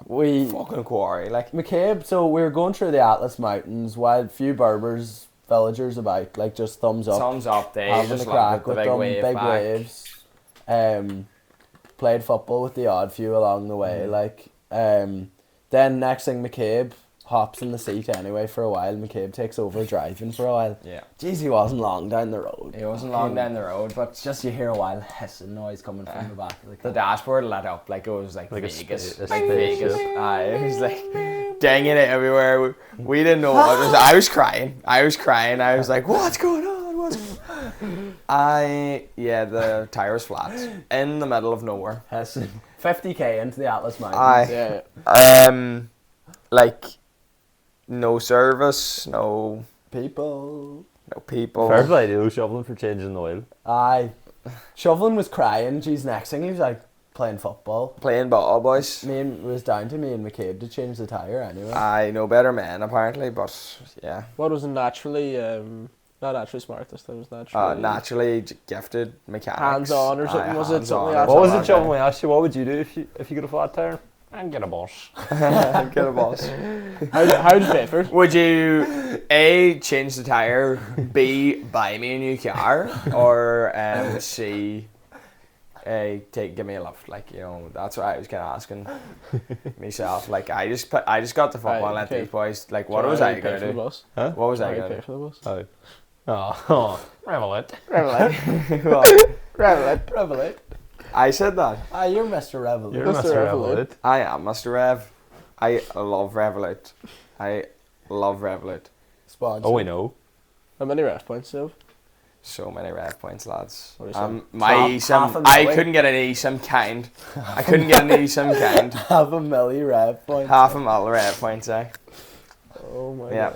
We fucking quarry. Like McCabe. So we were going through the Atlas Mountains, while few Berbers, villagers about, like just thumbs up. thumbs up. They Having just a loved crack it, the with big them, wave big back. waves. Played football with the odd few along the way. Like, then next thing McCabe hops in the seat anyway for a while. McCabe takes over driving for a while. Yeah. Jeez, he wasn't long down the road. It wasn't long down the road, but Just you hear a while hissing noise coming from the back of the the car. dashboard lit up like it was like Like a Vegas. spa- a like spaceship. Vegas. It was like danging it everywhere. We didn't know what it was. I was crying. I was like, what's going on? The tire was flat in the middle of nowhere. Hessen. 50k into the Atlas Mountains. Aye. Yeah. Like no service, no People. people. Fair play to you, shoveling for changing the oil. Aye. Shoveling was crying. Geez, next thing he was like playing football. Playing ball, boys. It was down to me and McCabe to change the tyre anyway. I know better men apparently, but yeah. What was naturally, not naturally smart this time, was naturally... Naturally gifted mechanics. Hands-on or something, was it? Something hands-on. like What was that. it, John? We asked you, what would you do if you got a flat tire? And get a boss. Get a boss. How did you pay for it? Would you A, change the tire, B, buy me a new car, or C, give me a lift? Like, you know, that's what I was kind of asking myself. Like, I just got the football and let okay. these boys. Like, what was I gonna pay for the do? bus? Huh? What was I How you gonna pay do? for the bus? Oh, Revelet. Revelate. Well, Revelate. Revelate. I said that. Ah, you're Mr. Revelate. You're Mr. Mr. Revelet. Revelet. I am Mr. Rev. I love Revolut. I love Revolut. Sponsor. Oh, we know. How many ref points do you have? So many rev points, lads. What are you saying? My Half a eSIM, I million. couldn't get an eSIM kind. I couldn't get an eSIM kind. Half a million rev points. Half a mil rev points, eh? Oh my Yeah.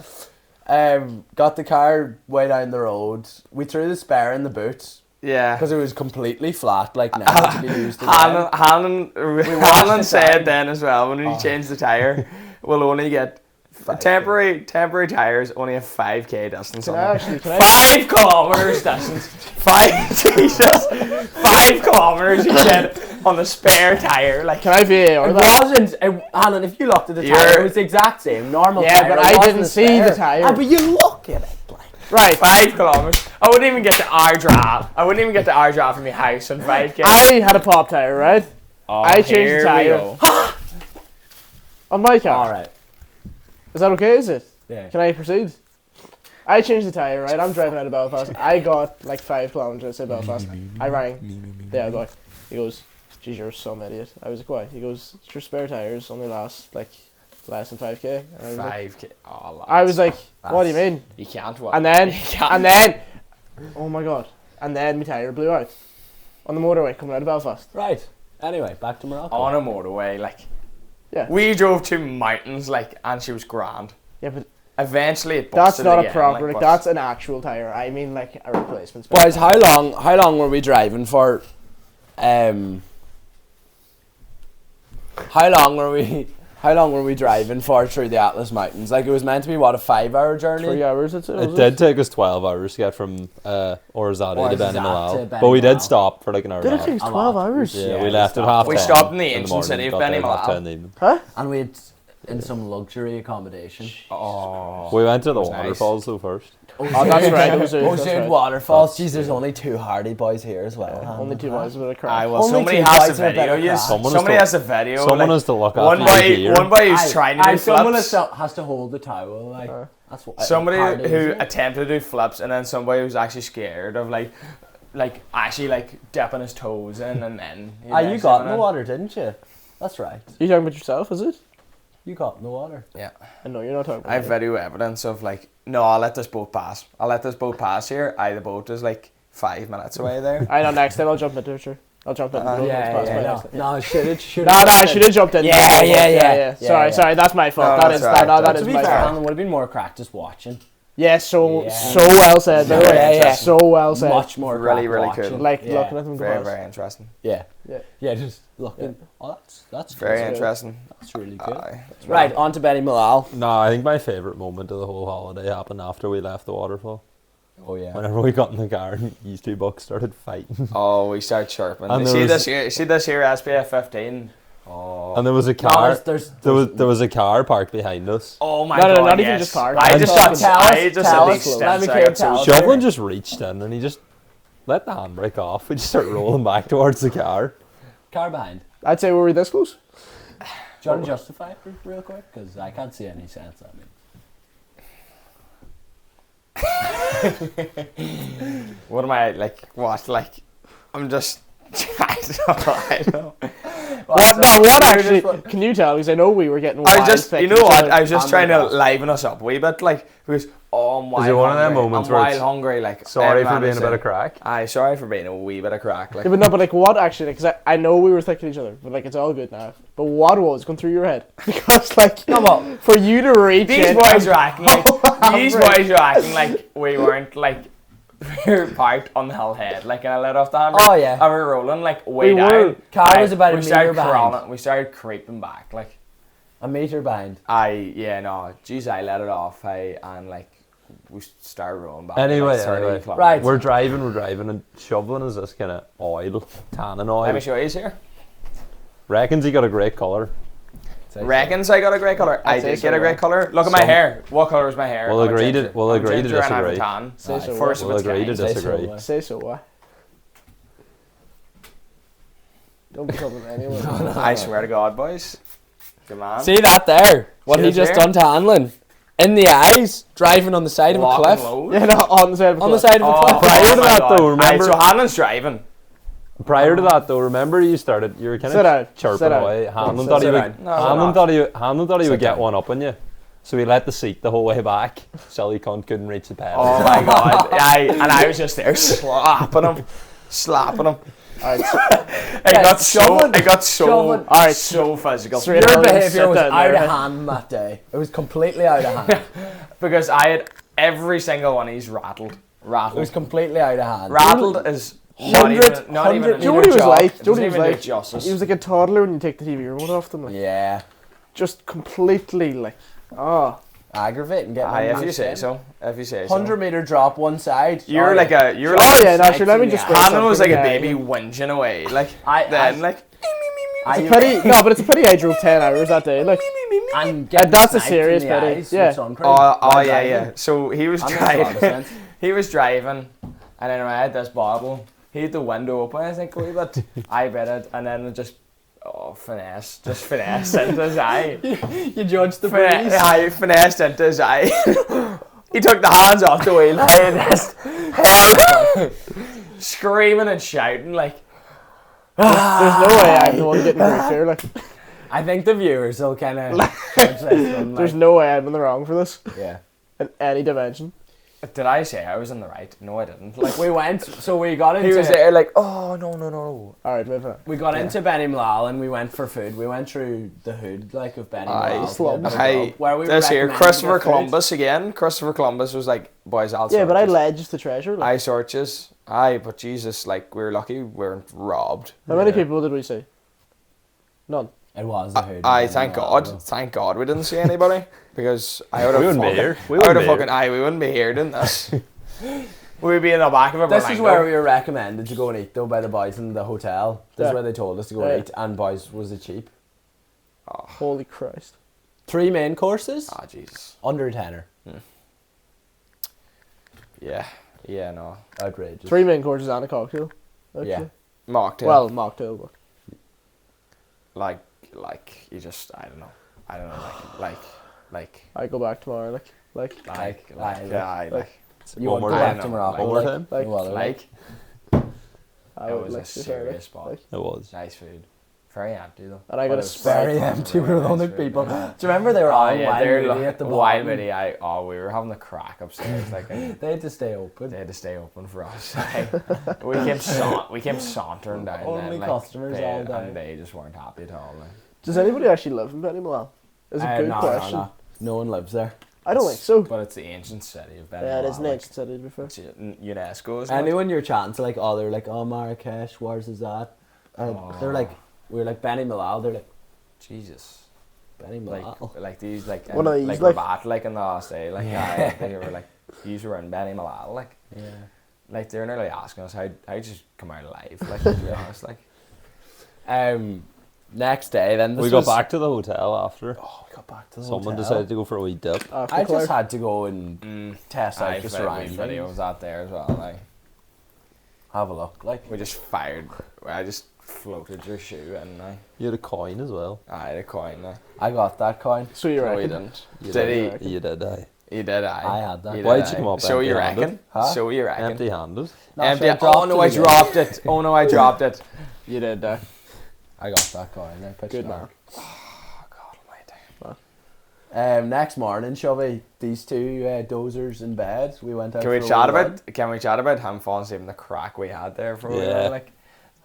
god. Got the car way down the road. We threw the spare in the boot Yeah. because it was completely flat, like never to be used again. Hanlon said then as well, when we changed the tyre, we'll only get 5K. temporary tyres only a 5k distance Can on I them. actually, can I... 5 kilometres distance. 5 kilometres you said on the spare tyre. Like, Can I VAR It that? wasn't. Alan, if you looked at the You're- tyre, it was the exact same. Normal Yeah, tyre. but it I wasn't didn't a see spare. the tyre. Ah, but you look at it. Like, Right. 5 kilometres. I wouldn't even get to our drive. I wouldn't even get to our drive from my house on 5k. I had a pop tyre, right? I changed the Here we tyre. go. On my car. all right. Is that okay, is it? Yeah. Can I proceed? I changed the tyre, right? I'm driving out of Belfast. I got like 5 kilometres outside Belfast. I rang the other guy. He goes, geez, you're some idiot. I was like, why? He goes, your spare tyres only last like less than 5k. And I was like, 5k. Oh, lads. I was like, what do you mean? You can't walk. And then, You can't. and then, oh my god. And then my tyre blew out. On the motorway coming out of Belfast. Right. Anyway, back to Morocco. On a motorway, like. Yeah. We drove to mountains, like, and she was grand. Yeah, but Eventually it that's busted not again, a proper, like, but- that's an actual tyre. I mean like a replacement spare Boys, tyre. how long were we driving for? How long were we driving for through the Atlas Mountains? Like, it was meant to be what, a 5-hour journey? 3 hours, it's It did take us 12 hours to get from Orzade to Beni Orzade Mellal. to Beni But we did Mellal. stop for like an hour Did and it a take half. 12 hours? Yeah, Yeah, we we left at stopped. half We 10 stopped in the ancient morning, city of got there Beni at half Mellal. 10 in the evening. Huh? And we had in some luxury accommodation. Oh. We went to the was nice. waterfalls though first. Oh, that's right. Those are, Oh, that's dude, right. waterfalls. Jeez, there's only 2 hardy boys here as well. Only 2 boys with a Aye, crack. well, Only somebody 2 has boys the with a video. better You, crack. somebody has the video. Someone like, has to look one after the boy, gear. one boy who's trying to do someone flips. has to hold the towel. Like, that's what. Somebody hardy, who isn't it? attempted to do flips, and then somebody who's actually scared of like actually like dipping his toes in, and then. Ah, you got in the water, didn't you? That's right. You talking about yourself, is it? You got in the water. Yeah. I know you're not talking about I have me. video evidence of like, no, I'll let this boat pass. I'll let this boat pass here. The boat is like 5 minutes away there. I know, next time I'll jump into it, sure. I'll jump into the boat. Yeah, Pass by yeah, next time. no, should No, I should have jumped in. Yeah, yeah. Sorry, that's my fault. No, that is that's right. that To is be my fair, fault. Alan would have been more cracked just watching. Yeah, so Yeah. well said. By the way, Yeah. so well said. Much more Really, cracked really watching. cool. Like Yeah. looking at them. Very, go very interesting. Yeah, Yeah. yeah, just looking. Oh, that's Very good. interesting. That's really good. Aye. Right, on to Beni Mellal. No, I think my favourite moment of the whole holiday happened after we left the waterfall. Oh yeah. Whenever we got in the car and these 2 bucks started fighting. Oh, we start chirping. And You there see was- this here SPF 15. Oh. And there was a No, car. there's There was a car parked behind us. Oh my No, god. not even yes. just parked. I And just tell got. us- I just tell had us, these let me steps. I hear got so tell us. scared. Shoveling just reached in and he just let the handbrake off. We just started rolling back towards the car. car behind. I'd say we were this close. Do you want to justify it real quick? Because I can't see any sense. I mean, What am I like? What like? I'm just. I don't know. What? No, what actually? Can you tell? Because I know we were getting wild. I just, thick you know each what? other. I was just I'm trying to like that. liven us up a wee bit, like, because, oh, I'm wild it one of them hungry. moments I'm where wild it's, hungry, like, Sorry for everyone being is a bit in. of crack. Aye, sorry for being a wee bit of crack, like. Yeah, but no, but like what actually? Because I know we were thinking each other, but like it's all good now. But what was going through your head? Because like, Come on. for you to reach These it, boys are acting like, these Right. boys are acting like we weren't, like, we were parked on the hill head, like, and I let off the handbrake. Oh, yeah. And we were rolling, like, way We down. were. Car was about a we metre started behind. crawling, we started creeping back, like. A metre behind. Yeah, no, geez, I let it off, and like, we started rolling back. Anyway, like 30 anyway. kilometers. Right. We're driving, and shoveling is this kind of oil, tannin oil. Let me show you here. Reckons he got a great colour. Reckons I got a great colour. I say did so, get a yeah. great colour. Look at my Some- hair. What colour is my hair? We'll I'm a agree to- ginger. we'll I'm agree to ginger and I have a disagree. tan. Say so First what? of its We'll agree kind. to Say so disagree. what? Say so what? Don't be talking to anyone. I swear to God, boys. Good man. See that there? What he Cheers just there. done to Hanlon. In the eyes, driving on the side of a Lock and cliff. load. Yeah, no, on the side of the On the cliff. side of a Oh, cliff. Prior to my that, God. though, remember- Aye, so Hannon's driving. Prior to that, though, remember you were kind Sit down, of chirping sit down. away. Hanlon Sit thought he down. would. No, Hanlon thought he would get down. one up on you, so he let the seat the whole way back. Silly cunt couldn't reach the pedal. Oh my God. And I was just there slapping him. Alright, so, It got so Alright, so physical. straight Your on, behaviour sit was down out there. of hand that day. It was completely out of hand. Because I had every single one of these rattled. It was completely out of hand. Rattled is not even. Do Do you know what he was Job. like? Do you know what he Doesn't was even do like? it justice. He was like a toddler when you take the TV remote off them. Like, Yeah. just completely like, oh. Aggravating. Getting Aye, under if you your say skin. so. If you say so. 100 metre drop one side. You're Oh, like yeah. a. You're Oh like. yeah, no, sure, let me in just the spray Hannah was like a something, yeah. baby whinging away. Like I- then like. I- It's a pity, no, but it's a pity I drove 10 hours that day. Like, And getting that's a sniped serious in the pity, eyes yeah. with sun cream Oh while yeah, driving. yeah. So he was That makes a lot of driving. sense. He was driving, and then I had this bottle. He had the window open, I think, a wee bit. I bet it, and then it just finesse into his eye. You judged the breeze. I finessed into his eye. He took the hands off the wheel, screaming and shouting like. there's no way I'm the one getting grief here. Like, I think the viewers will kind of judge this one. there's Like, no way I'm in the wrong for this yeah. in any dimension. Did I say I was in the right? No, I didn't. Like We went, so we got into. he was there, like, oh no. Alright, move on. We got into Beni Mellal and we went for food. We went through the hood like of Beni Mellal. slums. Where we were This here, recommended Christopher the food. Columbus again. Christopher Columbus was like, boys, I'll Yeah, but I sort led just the treasure. Like, I searches. Aye, but Jesus, like, we were lucky we weren't robbed. how many people did we see? None. It was the hood. Aye, of Beni thank Mellal, God. though. Thank God we didn't see anybody. Because I would have We wouldn't be fucking, here. We I would wouldn't have be fucking, aye, we wouldn't be here doing this. We'd be in the back of a This is Berlingo. where we were recommended to go and eat though by the boys in the hotel. This Yeah. is where they told us to go Yeah. and eat, and boys, was it cheap? Holy Christ. 3 main courses, Ah, Jesus. under a tenner. Yeah, no. Outrageous. 3 main courses and a cocktail. Actually. Yeah. Mocktail. Well, mocktail, but like, you just, I don't know, like, I go back tomorrow. Like, like, You One want more to go time. back to Morocco? One more like, time. Like- no other, like, I it would was a like to say, serious spot. like, It was. Nice food. Very empty though. And I got But a it was spare- very empty. We were the only people. Do you remember they were Oh all yeah, wild they're moody at the wild bottom? moody. We were having the crack upstairs. Like They had to stay open. they had to stay open for us. we came sauntering down. Only then, like, customers they, all day. and they just weren't happy at all. Like. does anybody actually live in Beni Mellal? Is a good no, question. No. No one lives there. I don't think so. But it's the ancient city of Beni Yeah, it is Mellal, an like, ancient city, to be fair. it's UNESCO. Isn't it? Anyone you're chatting to, like, they're like, oh, Marrakesh, where's is that? They're like, we were like, Beni Mellal. They're like, Jesus. Beni Like Mellal. like these like One of these, like like- Rabat like in the last day like Yeah. they were like these were in Beni Mellal like Yeah. like they're nearly asking us how just come out alive like to be honest like. Next day, then We got back to the hotel after. Oh, we got back to the Someone hotel. decided to go for a wee dip. After I Claire. just had to go and test out the surroundings. videos out there as well like Have a look. Like, we just fired. I just floated your shoe and You had a coin as well. I had a coin now. I got that coin. So you No, he reckon? didn't. You Did he? You did, aye. He did. I had that. He did, Why'd you aye. come up So you empty-handed? reckon? Huh? So you reckon? Empty-handed. No, Empty. so I dropped Oh no, it I again. dropped it. Oh no, I dropped it. You did, I got that going. I pitched Good it man. back. Oh God Almighty. Next morning, shall we? These two dozers in bed. We went out. Can we for a chat wee about? run. Can we chat about him falling asleep in the crack we had there for a Yeah. while? Like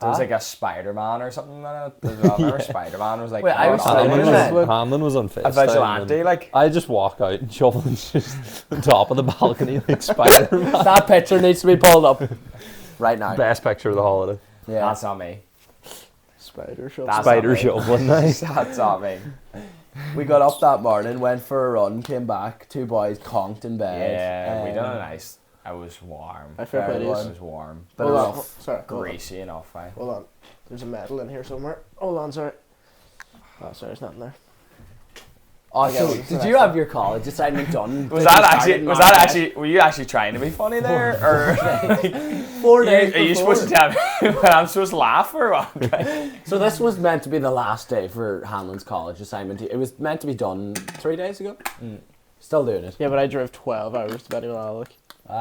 there was Huh? like a Spider-Man or something in it. Remember Spider-Man was like Wait, I was on sleeping a in it. Hamlin was on FaceTime. a vigilante, like I just walk out and Chauvelin's just on top of the balcony like Spider-Man. That picture needs to be pulled up right now. Best picture of the holiday. Yeah. that's not me. Spider show. That's Spider not me. Chauvelin. Nice. That's not me. We got up that morning, went for a run, came back. Two boys conked in bed. Yeah, we done a nice. I was warm. I fair play Very to well. It you. was warm. Bit Hold of on. rough. Sorry. Hold on. Greasy enough, eh? Hold on. There's a medal in here somewhere. Hold on, sorry. Oh, sorry, there's nothing there. Oh, Okay, so well, did you have your college assignment done? Was Did you that start actually? in Was that Marrakesh? actually? Were you actually trying to be funny there, or 4 days are you before. supposed to tell me when I'm supposed to laugh or what? So this was meant to be the last day for Hanlon's college assignment. It was meant to be done 3 days ago. Still doing it. Yeah, but I drove 12 hours to Beni Mellal.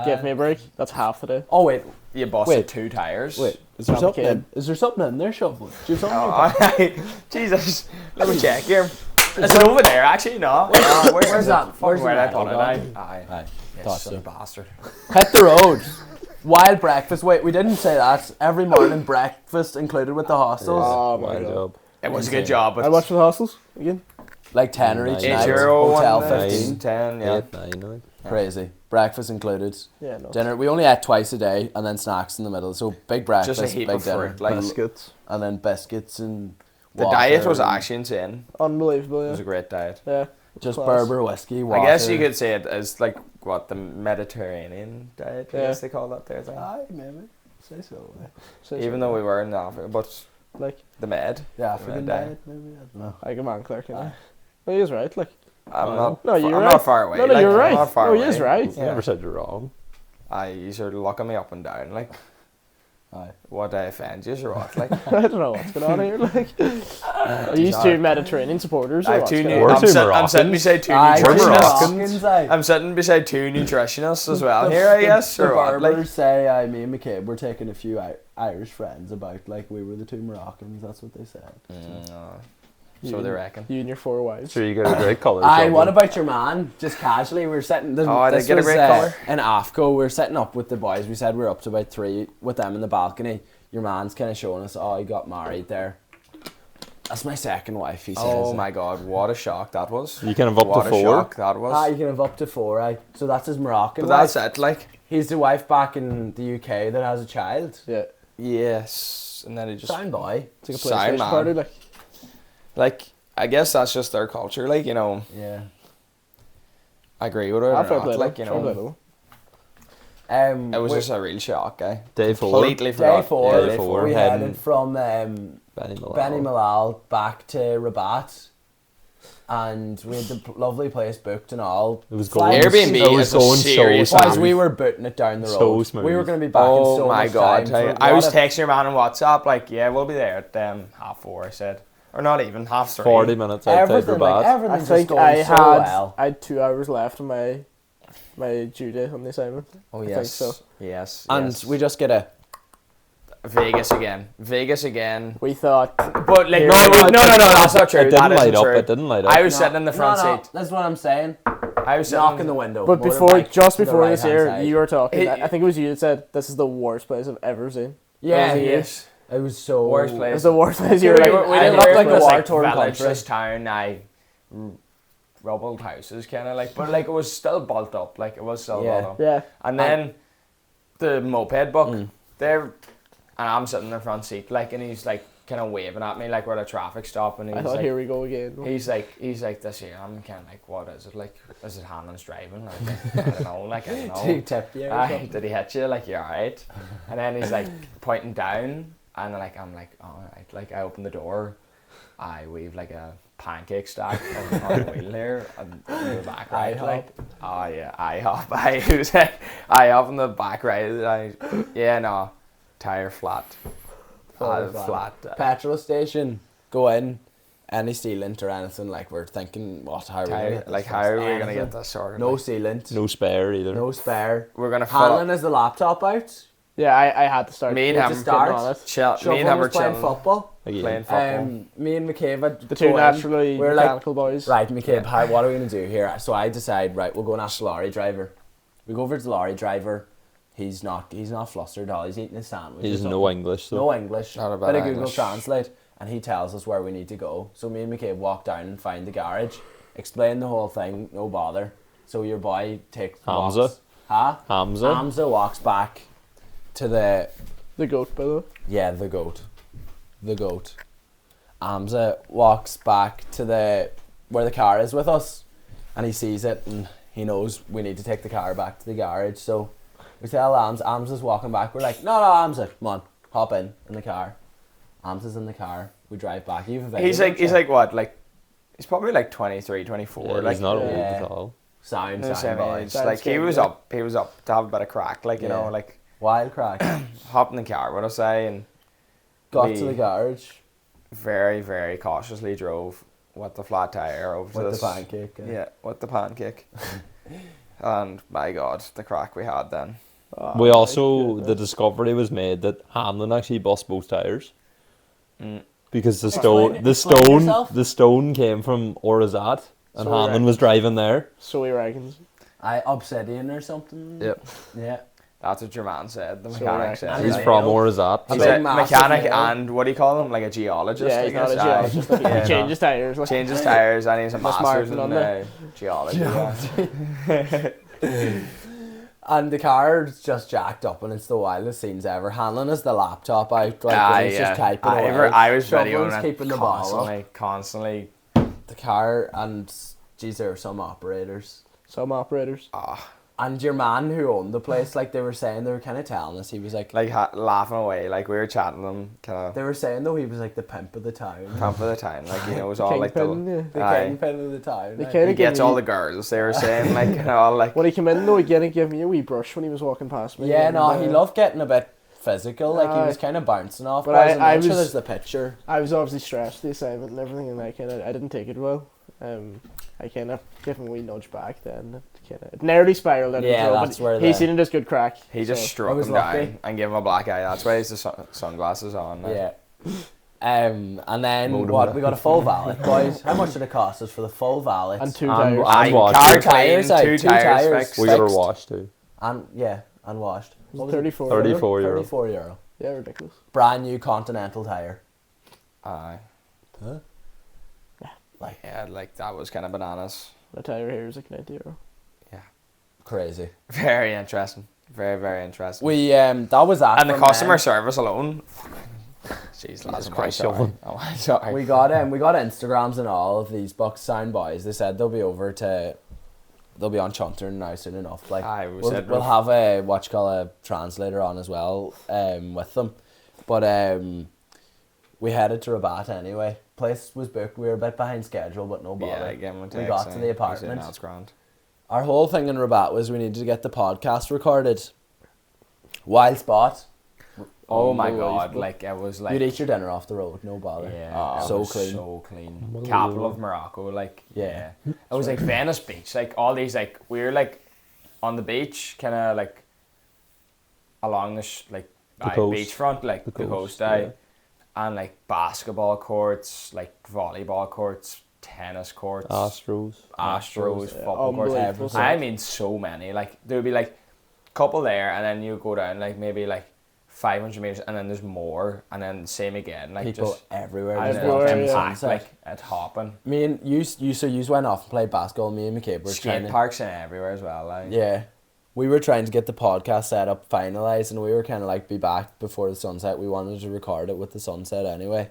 Give me a break. That's half the day. Oh wait, You busted Wait. 2 tires. wait. Is there something? Complicated. Is there something in there, Shuffle? Do you have something? Oh, Jesus. Let me check here. Is it over there? Actually, no. Where's that? Where's Where the did I put it? medal Aye. Aye. Yes, Thought son so. of a bastard. Hit the road. Wild breakfast. Wait, we didn't say that. Every morning breakfast included with the hostels. Oh my Good god. job. It was a good Insane. job. But How much for the hostels again? Like 10 each Eight night. €8 Hotel one, 15. 10, yeah. 8, 9, like. Crazy. Breakfast included. Yeah, no. Dinner. We only ate twice a day and then snacks in the middle. So big breakfast, Just a heap big of dinner. fruit. Like Biscuits. And then biscuits and the water diet was and actually insane. Unbelievable, It was yeah. a great diet. Yeah. just class. Berber whiskey, water. I guess you could say it as like what the Mediterranean diet. I Yeah. guess they call that there. Aye, maybe. Say so. So- Even though we were in Africa, but Like, the Med. The African Yeah, diet, maybe. I don't know. I come on, Clark, you know. No, he is right, like. I'm not. No, you're I'm right. not far away. No, no, like, you're I'm right. Not far No, he away. is right. Yeah. Never said you're wrong. Aye, you're looking me up and down. Like, Aye. what I offend you or what? Like, I don't know what's going on here, like. Are you two Mediterranean supporters or I have what's two. going We're on? I'm, two I'm sitting Moroccans. beside 2 Aye, We're we're nutritionists. Moroccans, aye. I'm sitting beside 2 nutritionists as well here, I guess. The Or what? Berbers Like, say, me and McCabe were taking a few Irish friends about, like, we were the 2 Moroccans, that's what they said. so they reckon. You and your 4 wives. Sure, you got a great colour. Aye, Chauvelin. what about your man? Just casually, we were sitting. Oh, I did this get a was, great colour. in AFCO, we were sitting up with the boys. We said we were up to about 3 with them in the balcony. Your man's kind of showing us, he got married there. That's my second wife, he says. Oh my God, what a shock that was. You can have up What to a 4. shock that was. Ah, you can have up to 4, aye. So that's his Moroccan But wife. that's it, like, He's the wife back in the UK that has a child. Yeah. yes. And then he just, Sound boy. It's like a Sound PlayStation man. party, like. I guess that's just their culture, like, you know, Yeah. I agree with it I'll or fair not, play, like, you fair play, know, though. it was we- just a real shock, eh? Day 4. Completely day forgot. 4. Yeah, Day day four. 4. We heading- headed from Beni Mellal. Beni Mellal back to Rabat, and we had the lovely place booked and all. It was Flying- going. Airbnb it was is a going serious so Boys, smooth. we were booting it down the So road. smooth. We were going to be back in Oh so my much God. time. I was texting your man on WhatsApp, like, yeah, we'll be there at 4:30, I said. Or not even, 3:30. 40 minutes outside everything, like, Rabat. I everything's just think going I so had well. I had 2 hours left on my due date on the assignment. Oh, I yes. think so. Yes. And yes. we just get a. Vegas again. Vegas again. We thought But, like, Here no, we go. that's not true. It didn't That isn't light up. true. It didn't light up. I was sitting in the front No, seat. that's what I'm saying. I was sitting Knock in the window. but before just to the before this right-hand year, side. you were talking. Hey, I think it was you that said this is the worst place I've ever seen. Yeah, Yes. it was so Worst place. It's the worst place you were We like. were- I didn't looked hear like it a was war-torn village, country. this town, rubbled houses, kind of like, but like it was still built up, like it was still Yeah. built up. Yeah. And then the moped book, there, and I'm sitting in the front seat, like, and he's like kind of waving at me, like we're at a traffic stop, and I he's thought like, here we go again. he's like this here. I'm kind of like, what is it like? Is it Hannon's driving? Like, I don't know. Like, I don't know. Did he tip you or Aye, something? did he hit you? Like, you're alright. And then he's like pointing down, and like I'm like, alright. Like, I open the door, I weave like a pancake stack on the wheel here, and in the back right, IHOP. like, oh yeah, IHOP. I was like, IHOP in the back right. No, tire flat. Fully Flat. Petrol station. Go in. Any sealant or anything, like we're thinking, how are we gonna Tire, get this like, fixed? how are we gonna Anything. get this sorted? No like, sealant. No spare either. No spare. we're gonna fill Hanlon up. has the laptop out. Yeah, I had to start. Me and Had to him start. on it. chill. Siobhan Me and him were was playing chilling. football. Playing football. Me and McCabe had The two go in. naturally We were like, mechanical boys. right, McCabe, what are we going to do here? So I decide, right, we'll go and ask the lorry driver. We go over to the lorry driver. He's not flustered at all. He's eating his sandwich. He or doesn't know something. English, though. No English. Not a Bit bit of of Google English. Translate. And he tells us where we need to go. So me and McCabe walk down and find the garage. Explain the whole thing. No bother. So your boy Hamza. walks... Huh? Hamza. Hamza walks back to the... The goat, by the way. Yeah, the goat. The goat. Hamza walks back to where the car is with us, and he sees it, and he knows we need to take the car back to the garage. So we tell Hamza's walking back. We're like, no, Hamza, come on, hop in the car. Hamza's in the car. We drive back. You have a video, He's like don't you? what? Like he's probably like 23, 24. Yeah, like he's not old Yeah. at all. sound the same boy. age. Sounds Like he good, was yeah. up. He was up to have a bit of crack. Like you Yeah. know, like Wild crack. hop in the car. What I say and Got We- to the garage very very cautiously drove with the flat tire over to with the this pancake. Yeah, with the pancake. And my God, the crack we had then. Oh, We my also, goodness. the discovery was made that Hamlin actually bust both tires. Mm. Because the Explain stone, yourself. the stone came from Orizat, and So Hamlin right. was driving there. So he reckons. Obsidian or something. Yep. Yeah. That's what your man said. The So mechanic right. said. He's Right. from Orizat. A He's big a massive mechanic nail. and what do you call him? Like a geologist. Yeah, I he's not a guess. Aye. geologist. Like, Yeah, he changes tires. Like, Changes tires and he's a That's master's Martin in on geology. Yeah. And the car's just jacked up, and it's the wildest scenes ever. Hanlon has the laptop out, like Aye, he's yeah. just typing away. I was Shovel's videoing it keeping the ball up. constantly. The car, and geez, there are some operators. some operators. And your man who owned the place, like they were saying, they were kind of telling us, he was like Laughing away, like we were chatting to him, kind they were saying though he was like the pimp of the town. of pump of the time, like he knows all like Kingpin, the. yeah. The Aye. kingpin of the town. They like. kinda He give gets me- all the girls. They were saying like you know like. When he came in though, he didn't give me a wee brush when he was walking past me. Yeah, and, no, he loved getting a bit physical, like he Aye. was kind of bouncing off. But But I I'm sure was- there's the picture. I was obviously stressed the assignment and everything, and I didn't take it well. I kind of gave him a wee nudge back then. It nearly spiraled out of Yeah, control, that's but where he the- seen it as good crack. He just so- struck I was him lucky. down and gave him a black eye. That's why he's the sunglasses on. Like. Yeah. And then Modem what? there. We got a full valet, boys. How much did it cost us for the full valet? And two And tires. I watched car it. clean, Tires out, two two tires tires. fixed. We got her Fixed. washed too. And yeah, unwashed. What was it? 34. 34 euro. €34. Yeah, ridiculous. Brand new Continental tire. Aye. Huh? Yeah, like that was kind of bananas. The tire here is like €90. Crazy. Very interesting. Very very interesting. We that was that. and the from customer them. service alone. Jeez, lads, I'm Christ, sorry. Sean. Oh, I'm sorry. We got Instagrams and all of these Bucks Sound boys. They said they'll be on Chuntering now soon enough. Like Aye, we we'll, said we'll have a a translator on as well with them, but we headed to Rabat anyway. Place was booked. We were a bit behind schedule, but no bother. Yeah, again, We got to the apartment. That's grand. Our whole thing in Rabat was we needed to get the podcast recorded. Wild spot. Oh my Unbelievable. god! Like it was like You'd eat your dinner off the road, no bother. yeah, it so was clean. so clean. Unbelievable. Capital of Morocco, like Yeah. It was like Venice Beach, like all these like we were like on the beach, kind of like along the coast. beachfront, like the coast, yeah. and like basketball courts, like volleyball courts, tennis courts, Astros. Astros, yeah, football courts. unbelievable I mean, so many. Like there would be like a couple there, and then you go down like maybe like 500 meters, and then there's more, and then same again. Like People just everywhere. I just know, watching the yeah. packed, sunset. like at hopping. Me and you went off and played basketball. Me and McCabe were trying Skate to, parks and everywhere as well. Like yeah, we were trying to get the podcast set up, finalized, and we were kind of like be back before the sunset. We wanted to record it with the sunset anyway.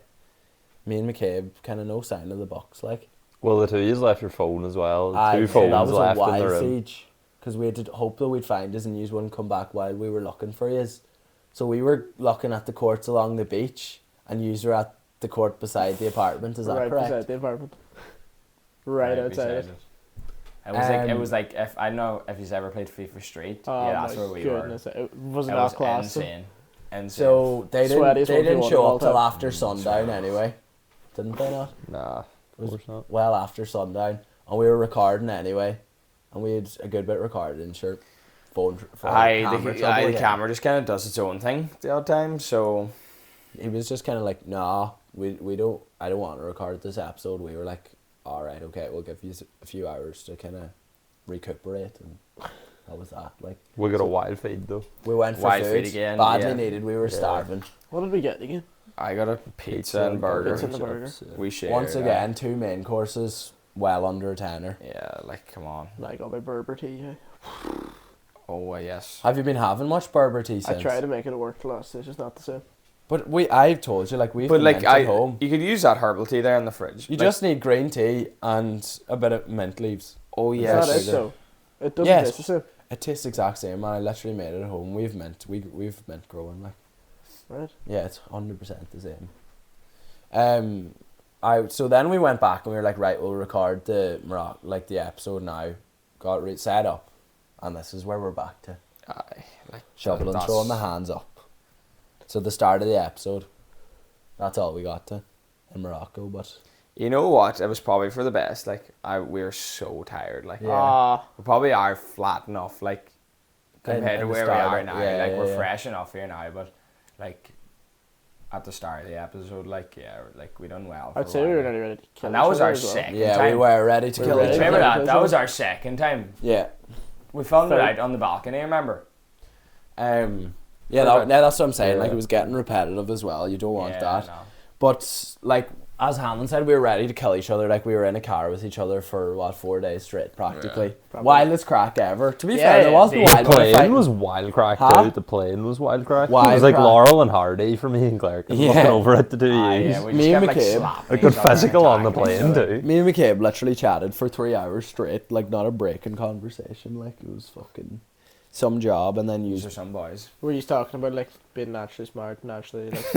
Me and McCabe kind of no sign of the box, like. Well, the two of you left your phone as well. Aye, Two phones that was left a in the wild room. siege because we had to hope that we'd find us and you wouldn't come back while we were looking for yous. So we were looking at the courts along the beach, and yous were at the court beside the apartment. Is that Right correct? beside the apartment. Right outside beside it. It was like if I don't know if you've ever played FIFA Street. Oh Yeah, that's my where we goodness. It were. wasn't It that was class. though. insane. Insane. So they didn't. Sweatiest They one didn't for show one up till all after sundown anyway, didn't they not? Nah, of Was- course not. Well after sundown, and we were recording anyway, and we had a good bit recorded. And sure, phone The trouble. Yeah. camera just kind of does its own thing the odd time. So He was just kind of like, nah, I don't want to record this episode. We were like, all right, okay, we'll give you a few hours to kind of recuperate, and that was that. Like, We got a wild feed though. we went for Wild food, feed again, badly yeah. needed. We were starving. What did we get again? I got a pizza and burger. Pizza and a burger. We shared. Once again, 2 main courses, well under a tenner. Yeah, like come on. And I got my Berber tea. Yeah. Oh yes. Have you been having much Berber tea I since? tried to make it work last. It's just not the same. But I've told you, like, we've But been like at home. you could use that herbal tea there in the fridge. You Like, just need green tea and a bit of mint leaves. oh Is yes. that it though? It doesn't Yes. taste the same. It tastes the exact same, man. I literally made it at home. We've mint growing, like. Right. Yeah, it's 100% the same. So then we went back and we were like, right, we'll record the episode now. Got it set up, and this is where we're back to Aye, like shoveling, that's- throwing the hands up. So the start of the episode, that's all we got to in Morocco. But You know what? It was probably for the best. Like we were so tired. Like Yeah. we probably are flat enough. Like compared In to the where we start are of- now. yeah, Like yeah, we're yeah. fresh enough here now, but like at the start of the episode, like we done well. For I'd a say we while. were nearly ready to kill And that was each other our as well. second yeah, time. we were ready to We kill were each ready. other. Remember that? Yeah. That was our second time. Yeah. We filmed it Fair. out on the balcony. Remember? Yeah, that's what I'm saying. Like, Yeah. it was getting repetitive as well. You don't want Yeah, that. no. But like, as Hanlon said, we were ready to kill each other. Like, we were in a car with each other for 4 days straight, practically. Probably. Wildest crack ever. To be Yeah, fair, there yeah. wasn't The wild. The but if I- plane was wild crack Huh? too. The plane was wild crack. Wild it was like crack. Laurel and Hardy for me and Claire. Yeah. Looking over at the two Aye, U's. yeah, we Me just and kept, like, McCabe. slapping A good each other and physical on the attacking each plane other. too. Me and McCabe literally chatted for 3 hours straight, like not a break in conversation. Like, it was fucking some job, and then you These are some boys. Were you talking about like being naturally smart, naturally like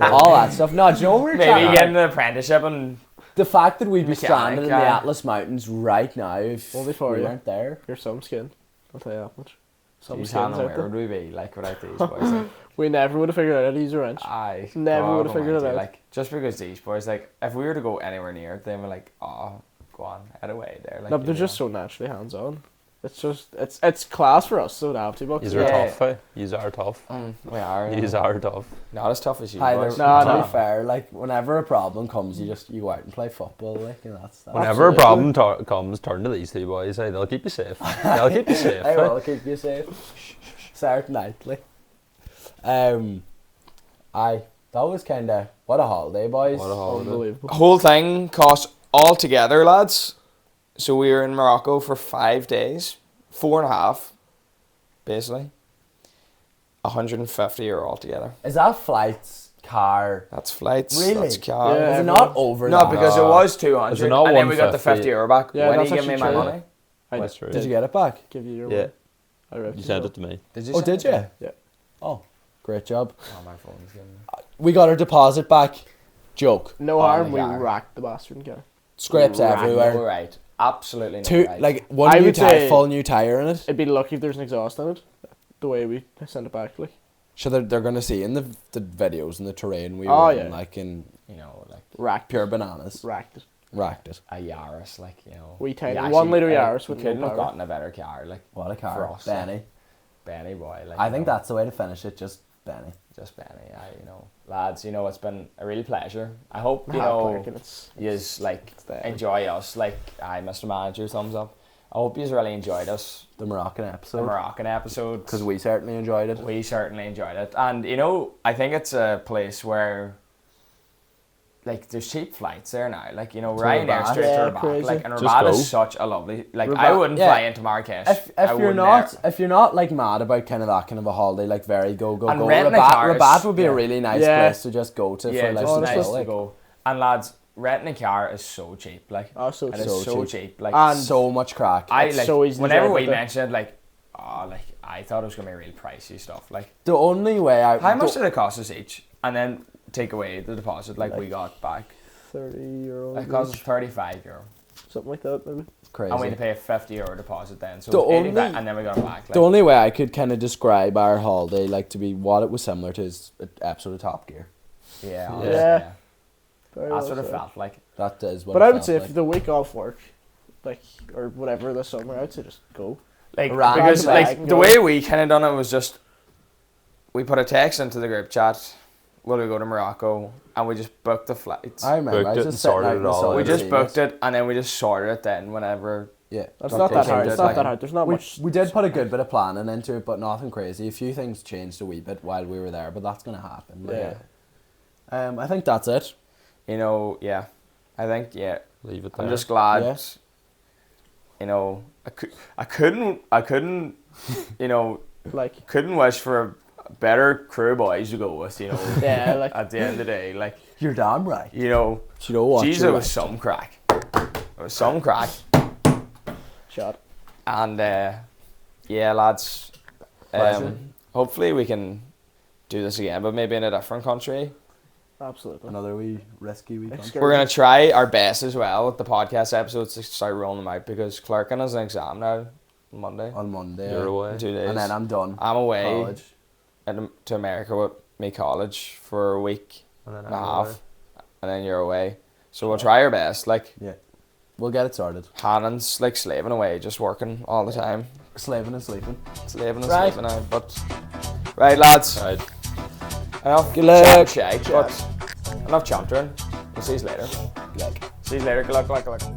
all that stuff. No, do you know what we were Maybe chatting getting about? an apprenticeship and The fact that we'd be Mechanic, stranded in the aye. Atlas Mountains right now if Only for we you. weren't there. You're some skin. I'll tell you that much. Some Jeez, skins Hannah, out where there. would we be like without these boys? Like, We never would have figured out how to use a wrench. aye, Never God would've figured it almighty, out. Like just because these boys, like, if we were to go anywhere near it, they were like, oh, go on, head away there. Like, No, but they're you just know. so naturally hands on. It's just it's class for us, so to have to box. Yous are Yeah. tough, eh? Yous are tough. We are. Yous are tough. Not as tough as you Hi, boys. No, to no. be fair, like whenever a problem comes, you go out and play football, like, and that's that. Whenever Absolutely. a problem comes, turn to these two boys. Hey, they'll keep you safe. They'll keep you safe. I eh? will keep you safe. Certainly. Aye, that was kind of what a holiday, boys. What a holiday. Unbelievable. Whole thing cost all together, lads. So we were in Morocco for 5 days, 4.5, basically. 150 euro altogether. Is that flights, car? That's flights. Really? That's car. Yeah. Is it not over No, that? because it was 200, Is it not and then we got the 150? 50 euro back. Yeah, when that's you give me actually my true. money? I That's true. Did you get it back? give you your Yeah. money. I ripped You it sent off. it to me. Did you? Oh, send did it? you? Yeah. Oh, great job. Oh, my phone's getting... We got our deposit back. Joke. No Oh, harm, my we God. racked the bastard car. Scrapes Right, everywhere. no right. Absolutely no Two, right. like one I new would tire, say- full new tire in it. It'd be lucky if there's an exhaust on it. The way we sent it back, like So they're gonna see in the videos and the terrain we Oh, were yeah. in, like in you know, like racked, pure bananas. racked it. Racked it. a Yaris, like, you know. Wee tiny- you 1 litre actually, Yaris we with no couldn't have power. gotten a better car, like, What a car. For us, like, Benny. Benny boy. Like, I you think know, that's the way to finish it. Just Benny. just Benny. You know, lads, you know, it's been a real pleasure. I hope, you Nah, know, Clark, and it's yous, like, there. enjoy us. Like, Mr. Manager, thumbs up. I hope yous really enjoyed us, The Moroccan the episode. Moroccan episode. Because we certainly enjoyed it. We certainly enjoyed it. And, you know, I think it's a place where, like, there's cheap flights there now. Like, you know, To Ryanair Rabat. straight Yeah, to Rabat. crazy. Like, and Just Rabat go. is such a lovely... Like, I Rabat, wouldn't yeah. fly into Marrakesh. If I you're wouldn't not ever. if you're not like mad about kind of that kind of a holiday, like very go And renting a car is- Rabat would be yeah. a really nice Yeah. place to just go to Yeah, for like just some nice chill, to like. go. And, lads, renting a car is so cheap. Like, oh, so it is so so cheap. cheap. Like, And So much crack. I it's like so easy to whenever drive we up there. mentioned like, oh, like I thought it was gonna be real pricey stuff. Like, The only way I how much did it cost us each? And then take away the deposit, like we got back. €30, It cost us 35 euro, something like that, maybe. crazy. and we had to pay a 50 euro deposit then. So The it was 85, only- and then we got it back. Like, The only way I could kind of describe our holiday, like to be what it was similar to, is an episode of Top Gear. yeah, Yeah. honestly, yeah. Very That's well what it said. felt like. That is what. But it I would felt say like. if the week off work, like or whatever this summer, I'd say just go. Like Random because bag, like you the know. way we kind of done it was just we put a text into the group chat. Will we go to Morocco? And we just booked the flights. I remember. Booked I it was and just sitting sorted out it in the all sun out. We just seeing booked it and then we just sorted it then whenever. Yeah, That's not that hard. It's It's not like- that hard. There's not We, much. we did put a good bit of planning into it, but nothing crazy. A few things changed a wee bit while we were there, but that's gonna happen. Like, Yeah. I think that's it. You know, yeah. I think Leave it there. I'm just glad. Yeah. You know, I couldn't. You know, Like, couldn't wish for a better crew of boys to go with. You know, yeah, like, at the end of the day, like You're damn right. you know, You know what? Jesus, You're it was right. some crack. It was some crack. shot. And yeah, lads. Pleasure. Hopefully we can do this again, but maybe in a different country. Absolutely. Another wee risky weekend. Excursion. We're gonna try our best as well with the podcast episodes to start rolling them out because clerking has an exam now on Monday On Monday. You're away. in 2 days. And then I'm done. I'm away College. to America with me college for a week And then and a I'm half, away. and then you're away. So we'll try our best. Like We'll get it started. Hannon's like slaving away, just working all the time, Slaving and sleeping. slaving and Right. slaving out. But right, lads. Right. Enough Good luck. chat, but enough chuntering. We'll see you later. Like. See you later. Good luck.